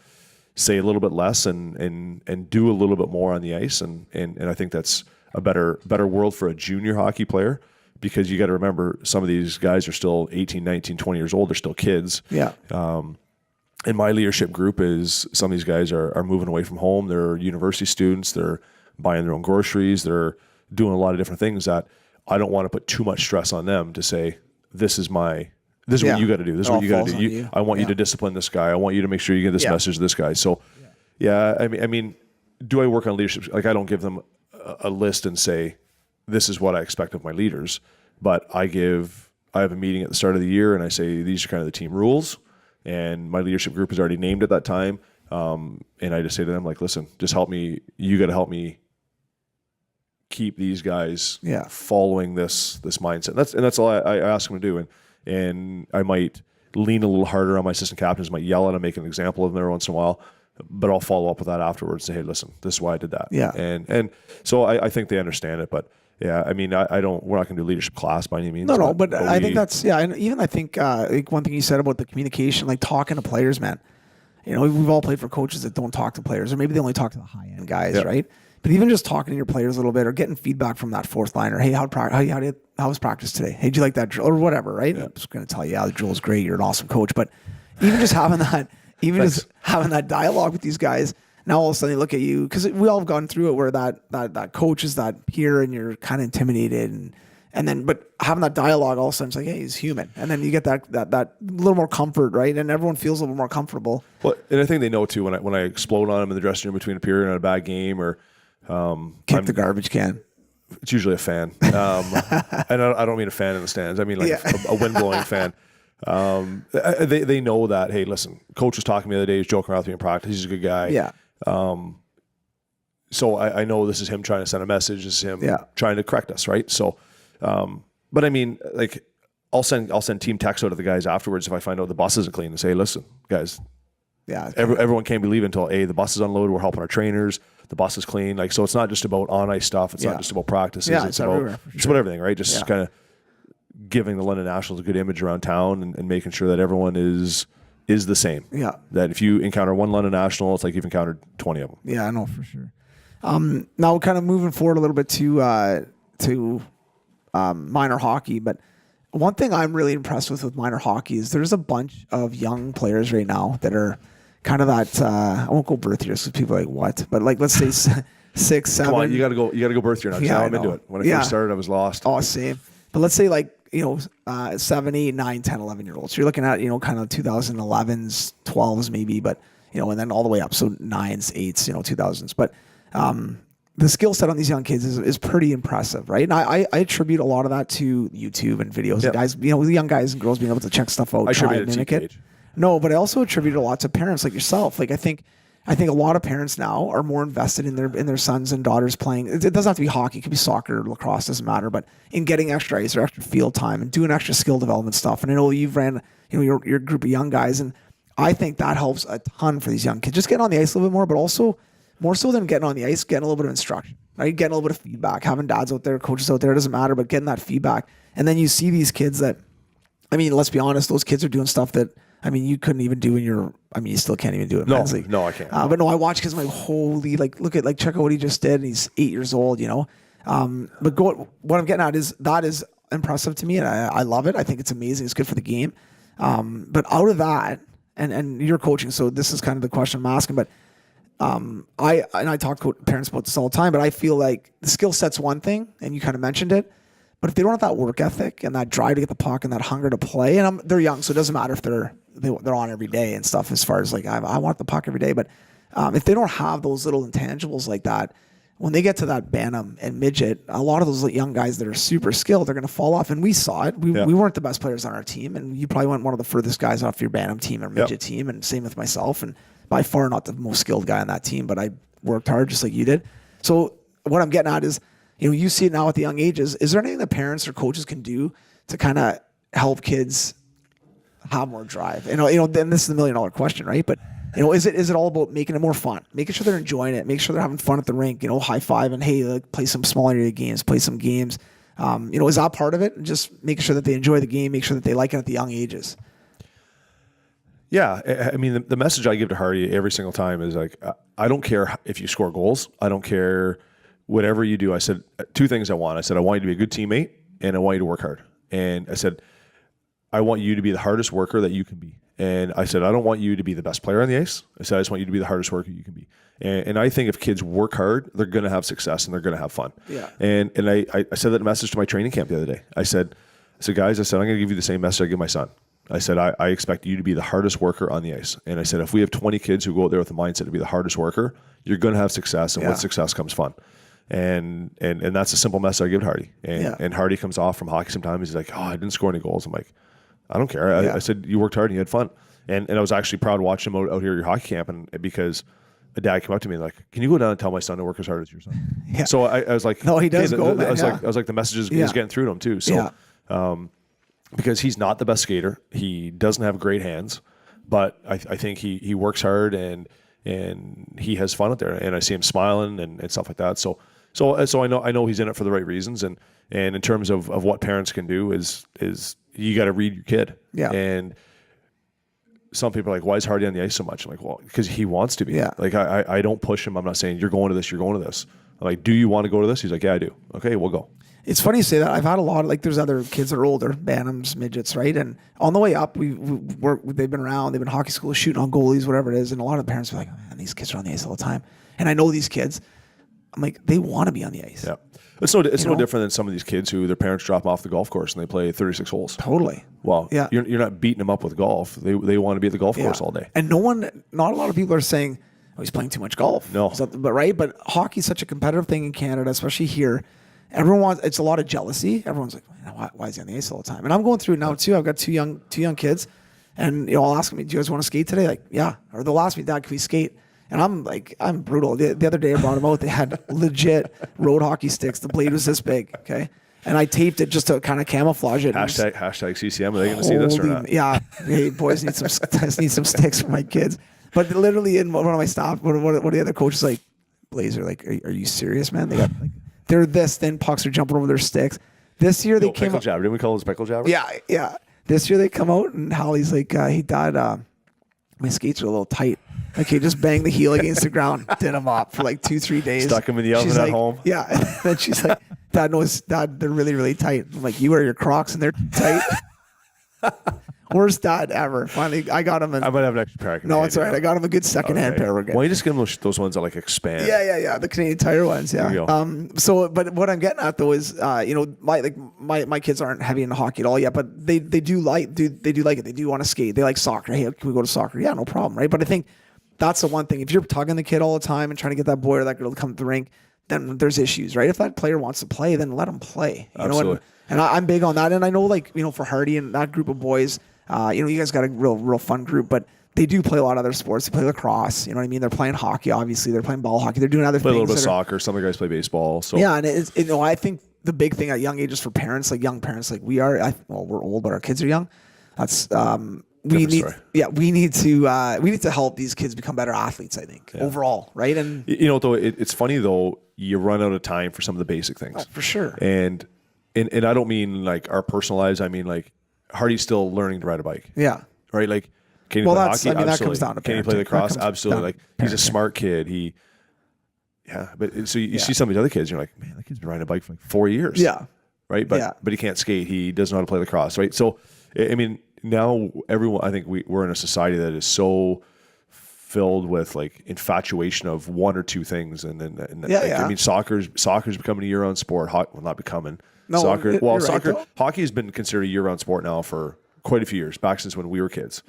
say a little bit less and do a little bit more on the ice. And I think that's a better world for a junior hockey player, because you got to remember, some of these guys are still 18, 19, 20 years old. They're still kids. Yeah. And my leadership group is, some of these guys are moving away from home. They're university students. They're buying their own groceries. They're doing a lot of different things that I don't want to put too much stress on them to say, this is what you got to do. This is what you got to do. I want you to discipline this guy. I want you to make sure you get this message to this guy. So, I mean, do I work on leadership? Like, I don't give them a list and say, this is what I expect of my leaders, but I have a meeting at the start of the year and I say, these are kind of the team rules, and my leadership group is already named at that time. And I just say to them, like, listen, just help me. You got to help me keep these guys following this mindset. That's all I ask them to do. And I might lean a little harder on my assistant captains, might yell at them, make an example of them every once in a while, but I'll follow up with that afterwards and say, hey, listen, this is why I did that. Yeah. And so I think they understand it, but yeah, I mean, we're not going to do leadership class by any means. No, but I think that's, and even I think like one thing you said about the communication, like talking to players, man, we've all played for coaches that don't talk to players, or maybe they only talk to the high end guys, right? But even just talking to your players a little bit, or getting feedback from that fourth liner. Hey, how was practice today? Hey, did you like that drill, or whatever, right? I'm just going to tell you, the drill is great. You're an awesome coach. But even just having that, just having that dialogue with these guys, now all of a sudden they look at you, because we all have gone through it where that coach is that peer, and you're kind of intimidated, and then but having that dialogue, all of a sudden it's like, hey, he's human, and then you get that little more comfort, right? And everyone feels a little more comfortable. Well, and I think they know too, when I explode on them in the dressing room between a period and a bad game, or kick the garbage can. It's usually a fan. And I don't mean a fan in the stands. I mean like a wind-blowing fan. They know that, hey, listen, coach was talking to me the other day, he's joking around with me in practice. He's a good guy. Yeah. So I know this is him trying to send a message. This is him trying to correct us, right? So, but I mean, like, I'll send team text out to the guys afterwards if I find out the bus isn't clean, and say, listen, guys, everyone can't be leaving until the bus is unloaded. We're helping our trainers. The bus is clean. Like, so it's not just about on ice stuff. It's not just about practices. It's about everything, right? Just kind of giving the London Nationals a good image around town, and making sure that everyone is the same. Yeah. That if you encounter one London National, it's like you've encountered 20 of them. Yeah, I know for sure. Now kind of moving forward a little bit to minor hockey, but one thing I'm really impressed with minor hockey is there's a bunch of young players right now that are kind of that, I won't go birth years because people are like, what? But like, let's say 6, 7. Come on, you got to go birth year now. Yeah, I'm into it. When I first started, I was lost. Oh, same. But let's say like, 7, 8, 9, 10, 11 year olds. So you're looking at, kind of 2011s, 12s maybe, but, and then all the way up. So 9s, 8s, 2000s. But the skill set on these young kids is pretty impressive, right? And I attribute a lot of that to YouTube and videos. Yep. Guys, the young guys and girls being able to check stuff out, I try attribute and it to mimic it. TPH. No, but I also attribute a lot to parents like yourself. Like I think a lot of parents now are more invested in their sons and daughters playing. It doesn't have to be hockey; it could be soccer, lacrosse, doesn't matter. But in getting extra ice or extra field time and doing extra skill development stuff. And I know you've ran, your group of young guys, and I think that helps a ton for these young kids. Just getting on the ice a little bit more, but also more so than getting on the ice, getting a little bit of instruction, right? Getting a little bit of feedback, having dads out there, coaches out there, it doesn't matter, but getting that feedback. And then you see these kids that, let's be honest, those kids are doing stuff that, you couldn't even do in you still can't even do it in men's league. No, I can't. But no, I watch kids, I'm like, holy, check out what he just did. And he's 8 years old, But what I'm getting at is that is impressive to me, and I love it. I think it's amazing. It's good for the game. But out of that, and you're coaching, so this is kind of the question I'm asking, but I talk to parents about this all the time, but I feel like the skill set's one thing, and you kind of mentioned it, but if they don't have that work ethic and that drive to get the puck and that hunger to play, and they're young, so it doesn't matter if they're on every day and stuff as far as like, I want the puck every day, but if they don't have those little intangibles like that, when they get to that Bantam and midget, a lot of those young guys that are super skilled, they're going to fall off. And we saw it. We weren't the best players on our team, and you probably weren't one of the furthest guys off your Bantam team or midget team, and same with myself. And by far not the most skilled guy on that team, but I worked hard just like you did. So what I'm getting at is, you see it now at the young ages. Is there anything that parents or coaches can do to kind of help kids have more drive? Then this is the $1 million question, right? But is it all about making it more fun, making sure they're enjoying it, make sure they're having fun at the rink, high five and hey, play some small area games, play some games. Is that part of it? Just making sure that they enjoy the game, make sure that they like it at the young ages. Yeah, the message I give to Hardy every single time is like, I don't care if you score goals. I don't care whatever you do. I said 2 things I want. I said, I want you to be a good teammate, and I want you to work hard. And I said, I want you to be the hardest worker that you can be. And I said, I don't want you to be the best player on the ice. I said, I just want you to be the hardest worker you can be. And I think if kids work hard, they're going to have success and they're going to have fun. Yeah. And I said that message to my training camp the other day. I said, guys, I'm going to give you the same message I give my son. I said, I expect you to be the hardest worker on the ice. And I said, if we have 20 kids who go out there with the mindset to be the hardest worker, you're going to have success. And with success comes fun. And that's a simple message I give to Hardy. And Hardy comes off from hockey sometimes. He's like, I didn't score any goals. I'm like, I don't care. I said, you worked hard and you had fun. And I was actually proud watching him out here at your hockey camp, and because a dad came up to me like, can you go down and tell my son to work as hard as your son? Yeah. So I was like, no, he does go, man. I was like, the message is getting through to him too. So, because he's not the best skater, he doesn't have great hands, but I think he works hard and he has fun out there, and I see him smiling and stuff like that. So I know he's in it for the right reasons, and in terms of what parents can do is you got to read your kid. Yeah. And some people are like, why is Hardy on the ice so much? I'm like, well, because he wants to be. Yeah. Like I don't push him. I'm not saying you're going to this, you're going to this. I'm like, do you want to go to this? He's like, yeah, I do. Okay, we'll go. It's funny you say that. I've had a lot of, there's other kids that are older, Bantams, midgets, right? And on the way up, they've been around, they've been hockey school, shooting on goalies, whatever it is. And a lot of the parents are like, oh, man, these kids are on the ice all the time. And I know these kids. I'm like, they want to be on the ice. Yeah. It's no different than some of these kids who their parents drop them off the golf course and they play 36 holes. Totally. Well, yeah. You're not beating them up with golf. They want to be at the golf course all day. And not a lot of people are saying, oh, he's playing too much golf. No. But hockey's such a competitive thing in Canada, especially here. It's a lot of jealousy. Everyone's like, why is he on the ice all the time? And I'm going through it now too. I've got two young kids, and I'll ask them, do you guys want to skate today? Like, yeah. Or they'll ask me, Dad, can we skate? And I'm brutal. The other day I brought them out. They had legit road hockey sticks. The blade was this big. Okay. And I taped it just to kind of camouflage it. Hashtag CCM. Are they going to see this or not? Yeah. Hey, boys, need some sticks for my kids. But literally in one of my stops, one of the other coaches like, Blazer, like, are you serious, man? They're this thin, pucks are jumping over their sticks. This year they came pickle jabber. Didn't we call those pickle jabbers? Yeah. This year they come out and Hallie's like, hey, Dad, my skates are a little tight. Okay, just bang the heel against the ground. Did them up for like 2-3 days. Stuck them in the oven at home. Yeah. And then she's like, Dad, they're really, really tight. I'm like, you wear your Crocs and they're tight. Worst dad ever. Finally, I got him. I might have an extra pair. No, it's all right. I got him a good secondhand pair. We're good. Why don't you just give them those ones that like expand? Yeah. The Canadian Tire ones. Yeah. But what I'm getting at though is, my kids aren't heavy into hockey at all yet, but they do like it. They do want to skate. They like soccer. Hey, can we go to soccer? Yeah, no problem, right? But I think that's the one thing. If you're tugging the kid all the time and trying to get that boy or that girl to come to the rink, then there's issues, right? If that player wants to play, then let him play. You know, Absolutely. and I'm big on that. And I know, like, you know, for Hardy and that group of boys, you know, you guys got a real fun group, but they do play a lot of other sports. They play lacrosse, you know what I mean? They're playing hockey, obviously. They're playing ball hockey. They're doing other Play a things. little bit of that are- soccer. Some of the guys play baseball. So Yeah, and it's, you know, I think the big thing at young ages for parents, like young parents, like we are, well, we're old, but our kids are young. That's we Different need, story. yeah, we need to help these kids become better athletes. I think overall, right? And you know, though, it's funny though. You run out of time for some of the basic things. for sure. And I don't mean like our personal lives. I mean like Hardy's still learning to ride a bike. Yeah. Right. Like can he Well, play that's- hockey? I mean, that Absolutely. comes down to can he play parenting. lacrosse? That comes Absolutely. down Like to he's a parenting. smart kid. But so you see some of these other kids, you're like, man, that kid's been riding a bike for like 4 years. Yeah. Right. But Yeah. he can't skate. He doesn't know how to play lacrosse. Right. So I mean, now everyone, I think we're in a society that is so filled with like infatuation of one or two things, and then Yeah, like, yeah. I mean, soccer's becoming a year-round sport. Well, not becoming. No, soccer. you're Well, right, soccer, though. hockey has been considered a year-round sport now for quite a few years, back since when we were kids.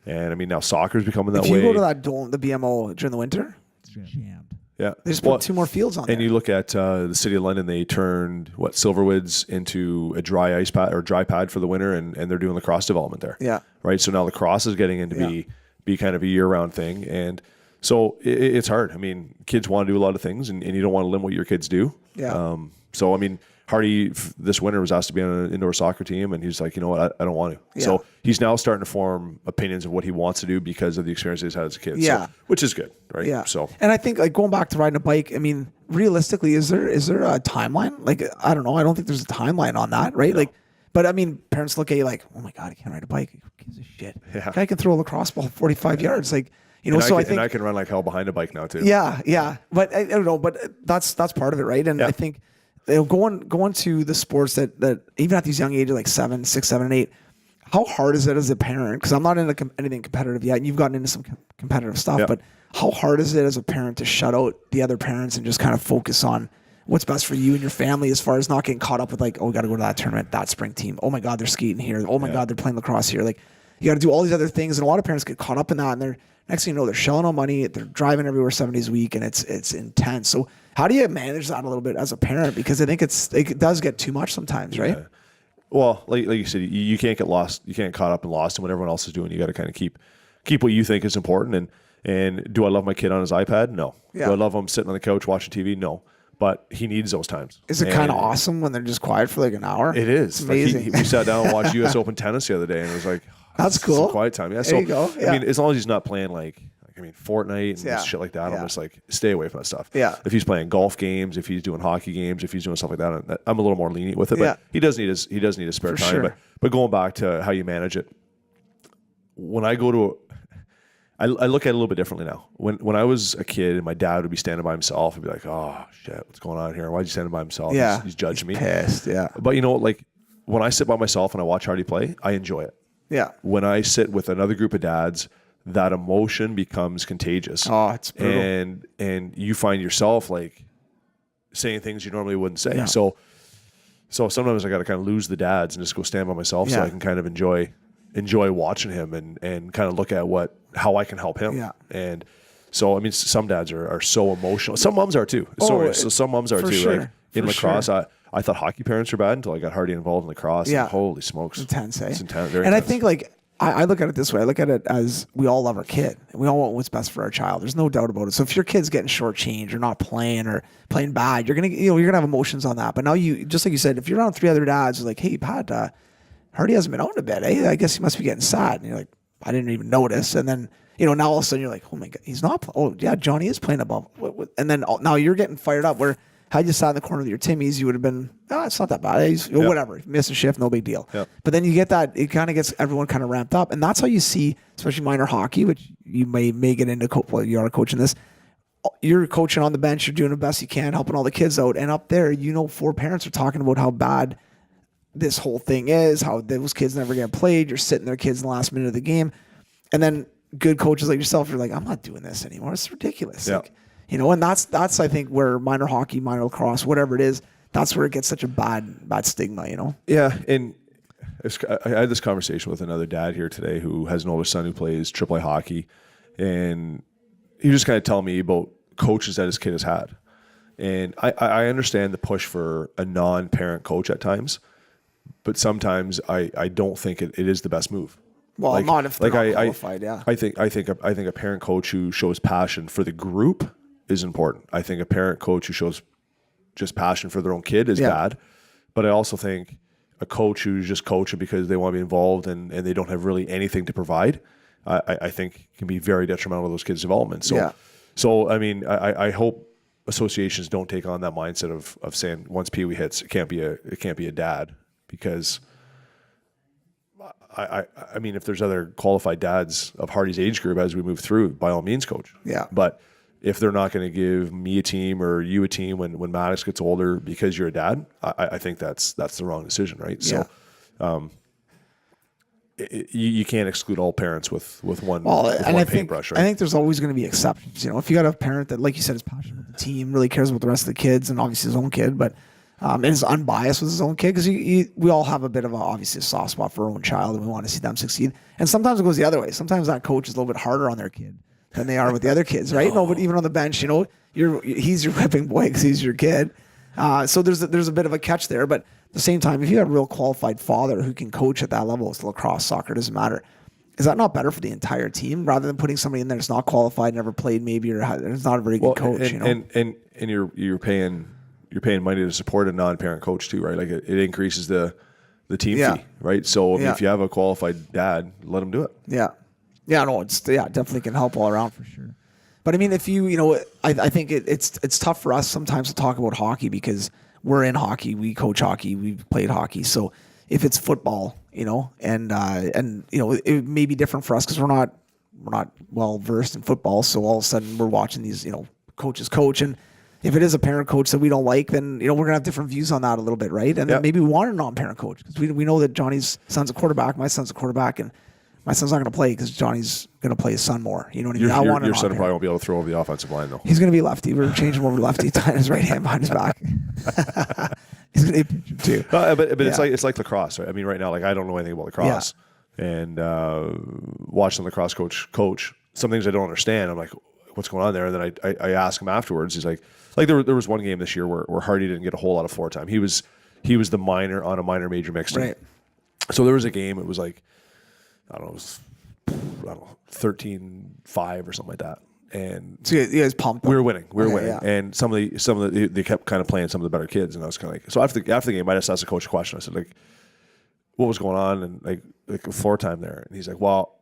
And I mean, now soccer's becoming that If you way. go to that dome, the BMO during the winter, Jammed. Yeah, they just put 2 more fields on And there. you look at the city of London, they turned Silverwoods into a dry ice pad or dry pad for the winter, and they're doing lacrosse development there. Yeah. Right. So now lacrosse is getting into be kind of a year round thing, and so it's hard. I mean, kids want to do a lot of things, and you don't want to limit what your kids do. Yeah. So I mean, Hardy this winter was asked to be on an indoor soccer team, and he's like, you know what, I don't want to. Yeah. So he's now starting to form opinions of what he wants to do because of the experience he's had as a kid. Yeah. So, which is good, right? Yeah. So and I think like going back to riding a bike, I mean, realistically, is there a timeline? Like, I don't know. I don't think there's a timeline on that, right? Like, but I mean, parents look at you like, oh my God, he can't ride a bike. Who gives a shit? Yeah. Guy can throw a lacrosse ball 45 yards. Like, you know, and so I can, think and I can run like hell behind a bike now too. yeah. But I don't know, but that's part of it, right? And Yeah. I think you know, going to the sports that even at these young ages, like 7, 6, 7, and 8, how hard is it as a parent? Because I'm not into anything competitive yet, and you've gotten into some competitive stuff. Yeah. But how hard is it as a parent to shut out the other parents and just kind of focus on what's best for you and your family, as far as not getting caught up with like, oh, we got to go to that tournament, that spring team. Oh my God, they're skating here. Oh my God, they're playing lacrosse here. Like, you got to do all these other things, and a lot of parents get caught up in that, and they're next thing you know, they're shelling on money, they're driving everywhere 7 days a week, and it's intense. So how do you manage that a little bit as a parent? Because I think it does get too much sometimes, right? Yeah. Well, like you said, you can't get lost. You can't get caught up and lost in what everyone else is doing. You got to kind of keep what you think is important. And do I love my kid on his iPad? No. Yeah. Do I love him sitting on the couch watching TV? No. But he needs those times. Is it And kind of awesome when they're just quiet for like an hour? It is. It's Like amazing. we sat down and watched U.S. Open tennis the other day, and it was like, That's this is cool. some quiet time. Yeah. There So you go. I Yeah. mean, as long as he's not playing like Fortnite and Yeah. shit like that, Yeah. I'm just like, stay away from that stuff. Yeah. If he's playing golf games, if he's doing hockey games, if he's doing stuff like that, I'm a little more lenient with it. But Yeah. he does need his spare For time. sure. But going back to how you manage it, when I go to I look at it a little bit differently now. When I was a kid and my dad would be standing by himself and be like, oh shit, what's going on here? Why'd you stand by himself? Yeah. He's judging me. Pissed. Yeah. But you know, like when I sit by myself and I watch Hardy play, I enjoy it. Yeah. When I sit with another group of dads, that emotion becomes contagious. Oh, it's brutal. And you find yourself like saying things you normally wouldn't say. Yeah. So sometimes I got to kind of lose the dads and just go stand by myself so Yeah. I can kind of enjoy watching him and kind of look at how I can help him. Yeah. And so, I mean, some dads are so emotional. Some moms are too. Oh, So some moms are for too. sure. Like in For lacrosse, sure. I thought hockey parents were bad until I got Hardy involved in lacrosse. Yeah. And holy smokes. Intense, eh? It's intense. Very and intense. I think like I look at it this way. I look at it as we all love our kid. And we all want what's best for our child. There's no doubt about it. So if your kid's getting shortchanged or not playing or playing bad, you're gonna have emotions on that. But now you, just like you said, if you're around 3 other dads, like, hey Pat, Hardy hasn't been out in a bit, eh? I guess he must be getting sad. And you're like, I didn't even notice. And then now all of a sudden you're like, oh my God, he's not. Oh yeah, Johnny is playing above. And then now you're getting fired up. Where had you sat in the corner with your Timmies, you would have been, it's not that bad. Whatever, miss a shift, no big deal. Yep. But then you get that, it kind of gets everyone kind of ramped up. And that's how you see, especially minor hockey, which you may get into, you are coaching this. You're coaching on the bench, you're doing the best you can, helping all the kids out. And up there, 4 parents are talking about how bad this whole thing is, how those kids never get played. You're sitting their kids in the last minute of the game. And then good coaches like yourself, you're like, I'm not doing this anymore. It's ridiculous. Yeah. Like, and that's I think where minor hockey, minor lacrosse, whatever it is, that's where it gets such a bad stigma, Yeah, and I had this conversation with another dad here today who has an older son who plays AAA hockey, and he was just kind of telling me about coaches that his kid has had, And I understand the push for a non-parent coach at times, but sometimes I don't think it is the best move. Well, not if they're not qualified, yeah. I think a parent coach who shows passion for the group is important. I think a parent coach who shows just passion for their own kid is bad. But I also think a coach who's just coaching because they want to be involved and they don't have really anything to provide, I think can be very detrimental to those kids' development. So I mean, I hope associations don't take on that mindset of saying once Pee Wee hits, it can't be a dad, because I mean, if there's other qualified dads of Hardy's age group as we move through, by all means, coach. Yeah. But if they're not going to give me a team or you a team when Maddox gets older because you're a dad, I think that's the wrong decision, right? Yeah. So you can't exclude all parents with one, paintbrush, right? I think there's always going to be exceptions. You know, if you got a parent that, like you said, is passionate about the team, really cares about the rest of the kids, and obviously his own kid, but and is unbiased with his own kid, because we all have a bit of obviously a soft spot for our own child, and we want to see them succeed. And sometimes it goes the other way. Sometimes that coach is a little bit harder on their kid than they are with the other kids, right? No, but even on the bench, you know, he's your whipping boy because he's your kid. So there's a bit of a catch there, but at the same time, if you have a real qualified father who can coach at that level, it's lacrosse, soccer, doesn't matter. Is that not better for the entire team rather than putting somebody in there that's not qualified, never played, maybe, or is not a very good coach? And you're paying money to support a non-parent coach too, right? Like it increases the team fee, right? So if you have a qualified dad, let him do it. Yeah, no, it definitely can help all around for sure. But I mean, if I think it's tough for us sometimes to talk about hockey because we're in hockey, we coach hockey, we've played hockey. So if it's football, and it may be different for us because we're not well versed in football. So all of a sudden we're watching these, coaches coach, and if it is a parent coach that we don't like, then we're gonna have different views on that a little bit, right? And then maybe we want a non-parent coach because we know that Johnny's son's a quarterback, my son's a quarterback, and my son's not going to play because Johnny's going to play his son more. You know what I mean? Your son probably won't be able to throw over the offensive line, though. He's going to be lefty. We're changing him over to lefty, tying his right hand behind his back. He's going to be a pitcher too. But it's like lacrosse, right? I mean, right now, like I don't know anything about lacrosse, and watching the lacrosse coach, some things I don't understand. I'm like, what's going on there? And then I ask him afterwards. He's like there was one game this year where Hardy didn't get a whole lot of floor time. He was the minor on a minor major mixed team. Right. So there was a game. It was like, I don't know, 13-5 or something like that. And so you guys pumped. We were winning. Yeah. And some of the they kept kind of playing some of the better kids, and I was kind of like, so after the game, I just asked the coach a question. I said, like, what was going on, and like floor time there, and he's like, well,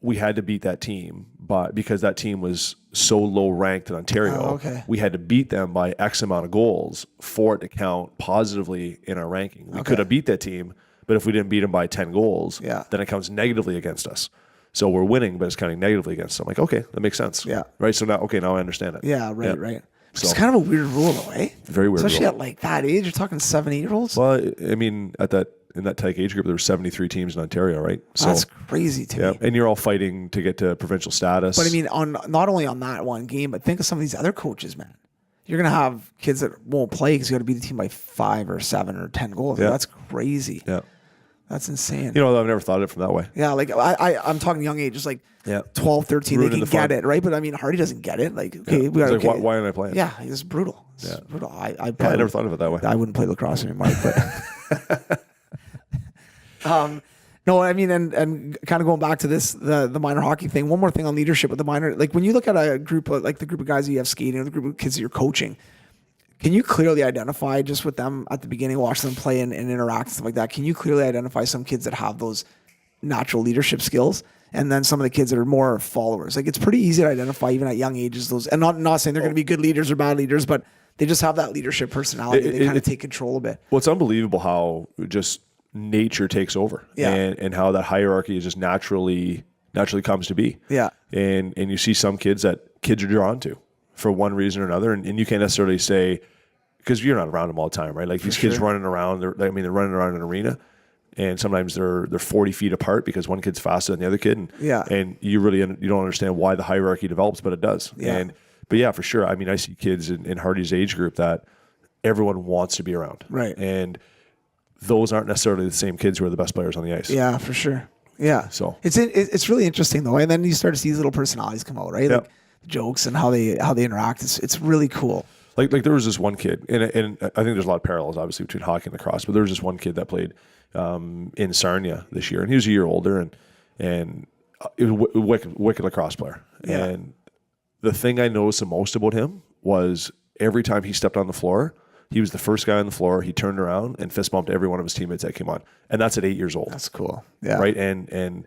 we had to beat that team, but because that team was so low ranked in Ontario, we had to beat them by X amount of goals for it to count positively in our ranking. We could have beat that team, but if we didn't beat them by 10 goals, then it counts negatively against us. So we're winning, but it's counting negatively against us. I'm like, okay, that makes sense. Yeah. Right. So now I understand it. Yeah. Right. It's kind of a weird rule, though, eh? Very weird. Especially rule. At like that age, you're talking 7-8-year-olds. Well, I mean, in that type age group, there were 73 teams in Ontario, right? So that's crazy to me. And you're all fighting to get to provincial status. But I mean, not only on that one game, but think of some of these other coaches, man. You're gonna have kids that won't play because you got to beat the team by 5 or 7 or 10 goals. Yeah. That's crazy. Yeah. That's insane. I've never thought of it from that way. Yeah, like I'm talking young age, just like 12, 13, Ruining they can get it, right? But I mean, Hardy doesn't get it. Like, okay, we got like, why aren't I playing? Yeah, it's brutal. It's brutal. I never thought of it that way. I wouldn't play lacrosse anymore, but no, I mean, and kind of going back to this, the minor hockey thing. One more thing on leadership with the minor, like when you look at a group of like the group of guys that you have skating, or the group of kids that you're coaching, can you clearly identify just with them at the beginning, watch them play and interact and stuff like that? Can you clearly identify some kids that have those natural leadership skills, and then some of the kids that are more followers? Like it's pretty easy to identify even at young ages those, and not saying they're going to be good leaders or bad leaders, but they just have that leadership personality. They kind of take control a bit. Well, it's unbelievable how just nature takes over, and how that hierarchy is just naturally comes to be. Yeah, and you see some kids that kids are drawn to for one reason or another, and you can't necessarily say, because you're not around them all the time, right? Like these kids running around, they're running around an arena, and sometimes they're 40 feet apart because one kid's faster than the other kid, and you don't understand why the hierarchy develops, but it does. Yeah. But yeah, for sure. I mean, I see kids in Hardy's age group that everyone wants to be around, right? And those aren't necessarily the same kids who are the best players on the ice. Yeah, for sure. Yeah. So it's really interesting though, and then you start to see these little personalities come out, right? Like jokes and how they interact. It's really cool. Like there was this one kid, and I think there's a lot of parallels obviously between hockey and lacrosse, but there was this one kid that played in Sarnia this year, and he was a year older, and he was a wicked lacrosse player. Yeah. And the thing I noticed the most about him was every time he stepped on the floor, he was the first guy on the floor. He turned around and fist bumped every one of his teammates that came on, and that's at 8 years old. That's cool. Yeah. Right. And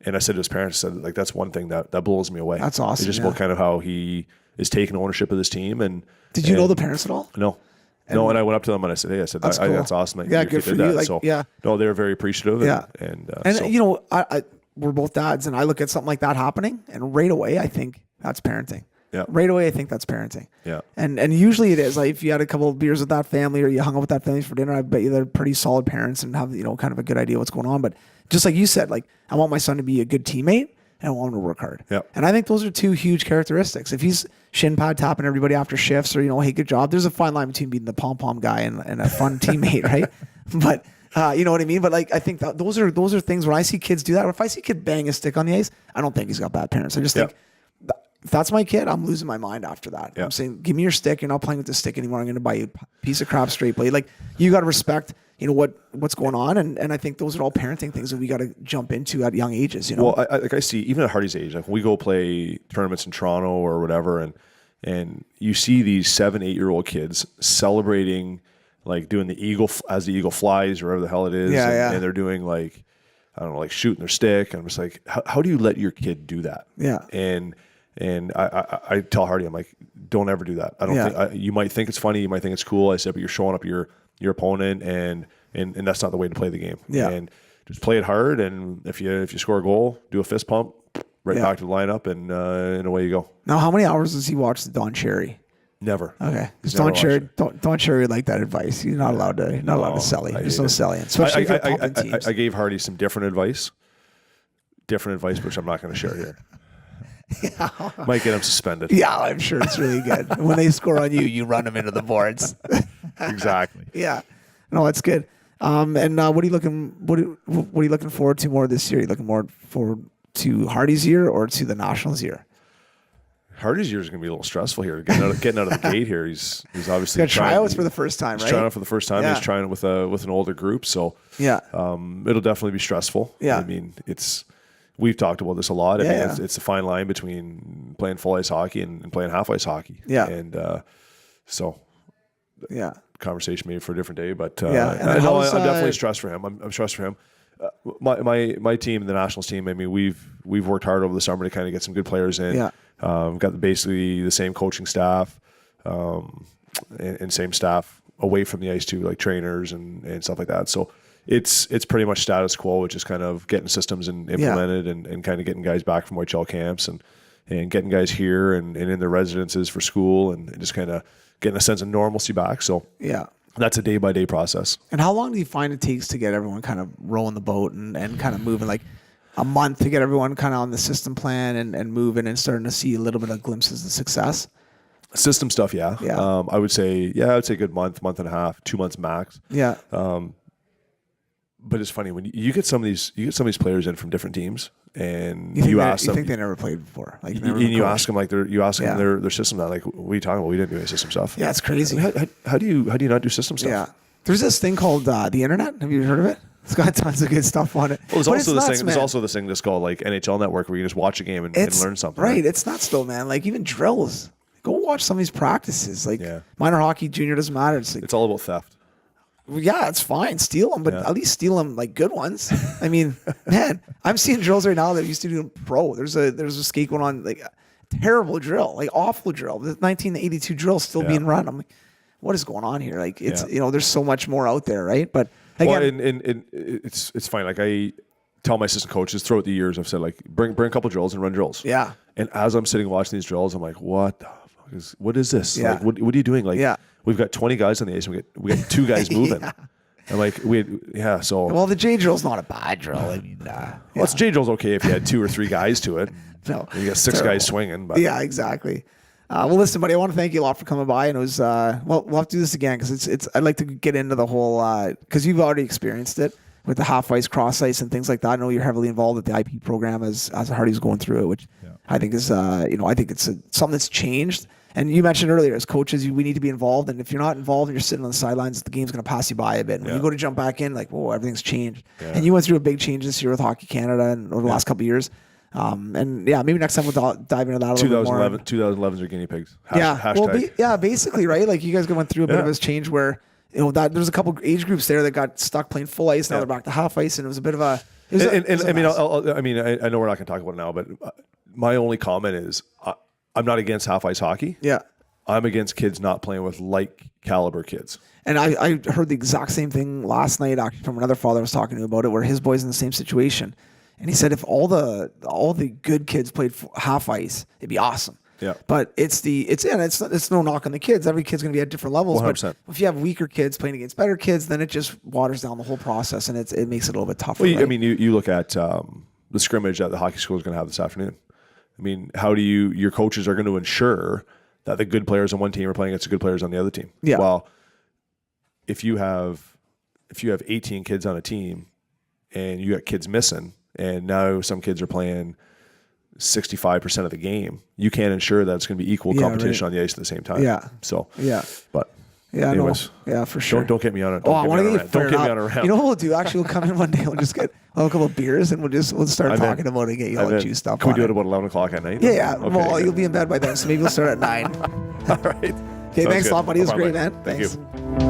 I said to his parents, I said, like, that's one thing that blows me away. That's awesome, It's just yeah. about kind of how he is taking ownership of this team. And Did you know the parents at all? No. No, and I went up to them and I said, "Hey, I said That's I think cool. that's awesome. That Yeah, your good kid for did you. that." Like, so, yeah. no, they were very appreciative. Yeah. And And so, you know, we're both dads, and I look at something like that happening, and right away I think that's parenting. Yeah. Right away I think that's parenting. Yeah. And usually it is. Like if you had a couple of beers with that family, or you hung out with that family for dinner, I bet you they're pretty solid parents and have, you know, kind of a good idea what's going on. But just like you said, like I want my son to be a good teammate, and I want him to work hard. Yeah. And I think those are two huge characteristics. If he's shin pad tapping everybody after shifts, or, you know, hey, good job, there's a fine line between being the pom-pom guy and a fun teammate, right? But you know what I mean? But like, I think that those are things when I see kids do that. Or if I see a kid bang a stick on the ice, I don't think he's got bad parents. I just think if that's my kid, I'm losing my mind after that. Yeah. I'm saying, give me your stick. You're not playing with the stick anymore. I'm going to buy you a piece of crap straight blade. Like, you got to respect, you know, what's going on. And I think those are all parenting things that we got to jump into at young ages, you know? well, I see even at Hardy's age, like when we go play tournaments in Toronto or whatever, and you see these 7-8-year-old kids celebrating, like doing the eagle as the eagle flies or whatever the hell it is, and they're doing like, I don't know, like shooting their stick. And I'm just like, how do you let your kid do that? Yeah. And I tell Hardy, I'm like, don't ever do that. I don't think you might think it's funny, you might think it's cool. I said, but you're showing up your opponent, and that's not the way to play the game. Yeah. And just play it hard. And if you score a goal, do a fist pump, right back to the lineup, and away you go. Now, how many hours does he watch the Don Cherry? Never. Okay. He's Don never Cherry, watched Don Cherry would like that advice. You're not allowed to sell it. There's no selling, especially if you're pumping teams. I gave Hardy some different advice, which I'm not going to share here. Might get him suspended. Yeah, I'm sure it's really good. When they score on you, you run them into the boards. Exactly. Yeah, no, that's good. And what are you looking forward to more this year? Are you looking more forward to Hardy's year or to the Nationals year? Hardy's year is going to be a little stressful here. Getting out of the gate here. He's obviously Got tryouts for the first time, right? He's trying out for the first time. Yeah. He's trying it with an older group, so Yeah. it'll definitely be stressful. Yeah. I mean, we've talked about this a lot. I mean, Yeah. it's a fine line between playing full ice hockey and playing half ice hockey. Yeah. And so Yeah. conversation maybe for a different day, but Yeah. And then no, how's, I'm definitely stressed for him. I'm stressed for him. My team, the Nationals team, I mean, we've worked hard over the summer to kind of get some good players in. Yeah. Got basically the same coaching staff and same staff away from the ice too, like trainers and stuff like that. So it's pretty much status quo, which is kind of getting systems and implemented and kind of getting guys back from Whiteshell camps and getting guys here and in their residences for school and just kind of getting a sense of normalcy back. So Yeah. that's a day-by-day process. And how long do you find it takes to get everyone kind of rowing the boat and kind of moving? Like a month to get everyone kind of on the system plan and moving and starting to see a little bit of glimpses of success? System stuff, yeah. Yeah. I would say a good month and a half, 2 months max. Yeah. But it's funny when you get some of these players in from different teams, and You ask them, think they never played before? Like never and been you coached? ask them like their system. That like, what are you talking about? We didn't do any system stuff. Yeah, it's crazy. How do you not do system stuff? Yeah. There's this thing called the internet. Have you heard of it? It's got tons of good stuff on it. Well, But it's nuts, there's man. also this thing that's called like NHL Network, where you just watch a game and learn something. Right. It's nuts though, man. Like even drills. Go watch some of these practices. Like minor hockey, junior, doesn't matter. It's like, It's all about theft. yeah, it's fine. Steal them, but Yeah. at least steal them like good ones. I mean, man, I'm seeing drills right now that used to do in pro. There's a skate going on, like a terrible drill, like awful drill. The 1982 drill still being run. I'm like, what is going on here? Like it's there's so much more out there, right? But again, Well, and it's fine. Like I tell my assistant coaches throughout the years, I've said like bring a couple drills and run drills. Yeah. And as I'm sitting watching these drills, I'm like, what the fuck what is this? Yeah. Like, what are you doing? Like, we've got 20 guys on the ice. And we got 2 guys moving. And like so. well, the J drill's not a bad drill. I mean, Well, J drill's okay if you had 2 or 3 guys to it. No, you got 6 guys swinging. But yeah, exactly. Well, listen, buddy, I want to thank you a lot for coming by, and it was we'll have to do this again because it's I'd like to get into the whole because you've already experienced it with the half ice, cross ice, and things like that. I know you're heavily involved with the IP program as Hardy's going through it, which I think is I think it's something that's changed. And you mentioned earlier, as coaches, we need to be involved. And if you're not involved and you're sitting on the sidelines, the game's going to pass you by a bit. And when you go to jump back in, like, whoa, everything's changed. And you went through a big change this year with Hockey Canada and over the last couple of years. And yeah, maybe next time we'll dive into that a little bit more. 2011's are guinea pigs. Hashtag. Well, basically, right? Like you guys went through a bit of this change where, that there's a couple age groups there that got stuck playing full ice. Now they're back to half ice. And it was a bit of a, I mean, I know we're not going to talk about it now, but my only comment is I'm not against half ice hockey. Yeah. I'm against kids not playing with like caliber kids. And I heard the exact same thing last night actually from another father I was talking to about it, where his boy's in the same situation. And he said if all the good kids played half ice, it'd be awesome. Yeah. But it's no knock on the kids. Every kid's going to be at different levels. 100%. But if you have weaker kids playing against better kids, then it just waters down the whole process, and it makes it a little bit tougher. Well, right? I mean, you look at the scrimmage that the hockey school is going to have this afternoon. I mean, how do your coaches are going to ensure that the good players on one team are playing against the good players on the other team? Yeah. Well, if you have 18 kids on a team and you got kids missing, and now some kids are playing 65% of the game, you can't ensure that it's going to be equal competition on the ice at the same time. Yeah. So, but anyways, for sure. Don't get me on it. I want to get Don't get me on a rant. You know what we'll do? Actually, we'll come in one day. We'll just get a couple of beers and we'll start talking about it and get you all juiced up. Can we do it about 11 o'clock at night? Yeah. Okay, well, you'll be in bed by then, so maybe we'll start at 9. All right. Okay. Thanks a lot, buddy. It was great, man. Thank Thanks. you.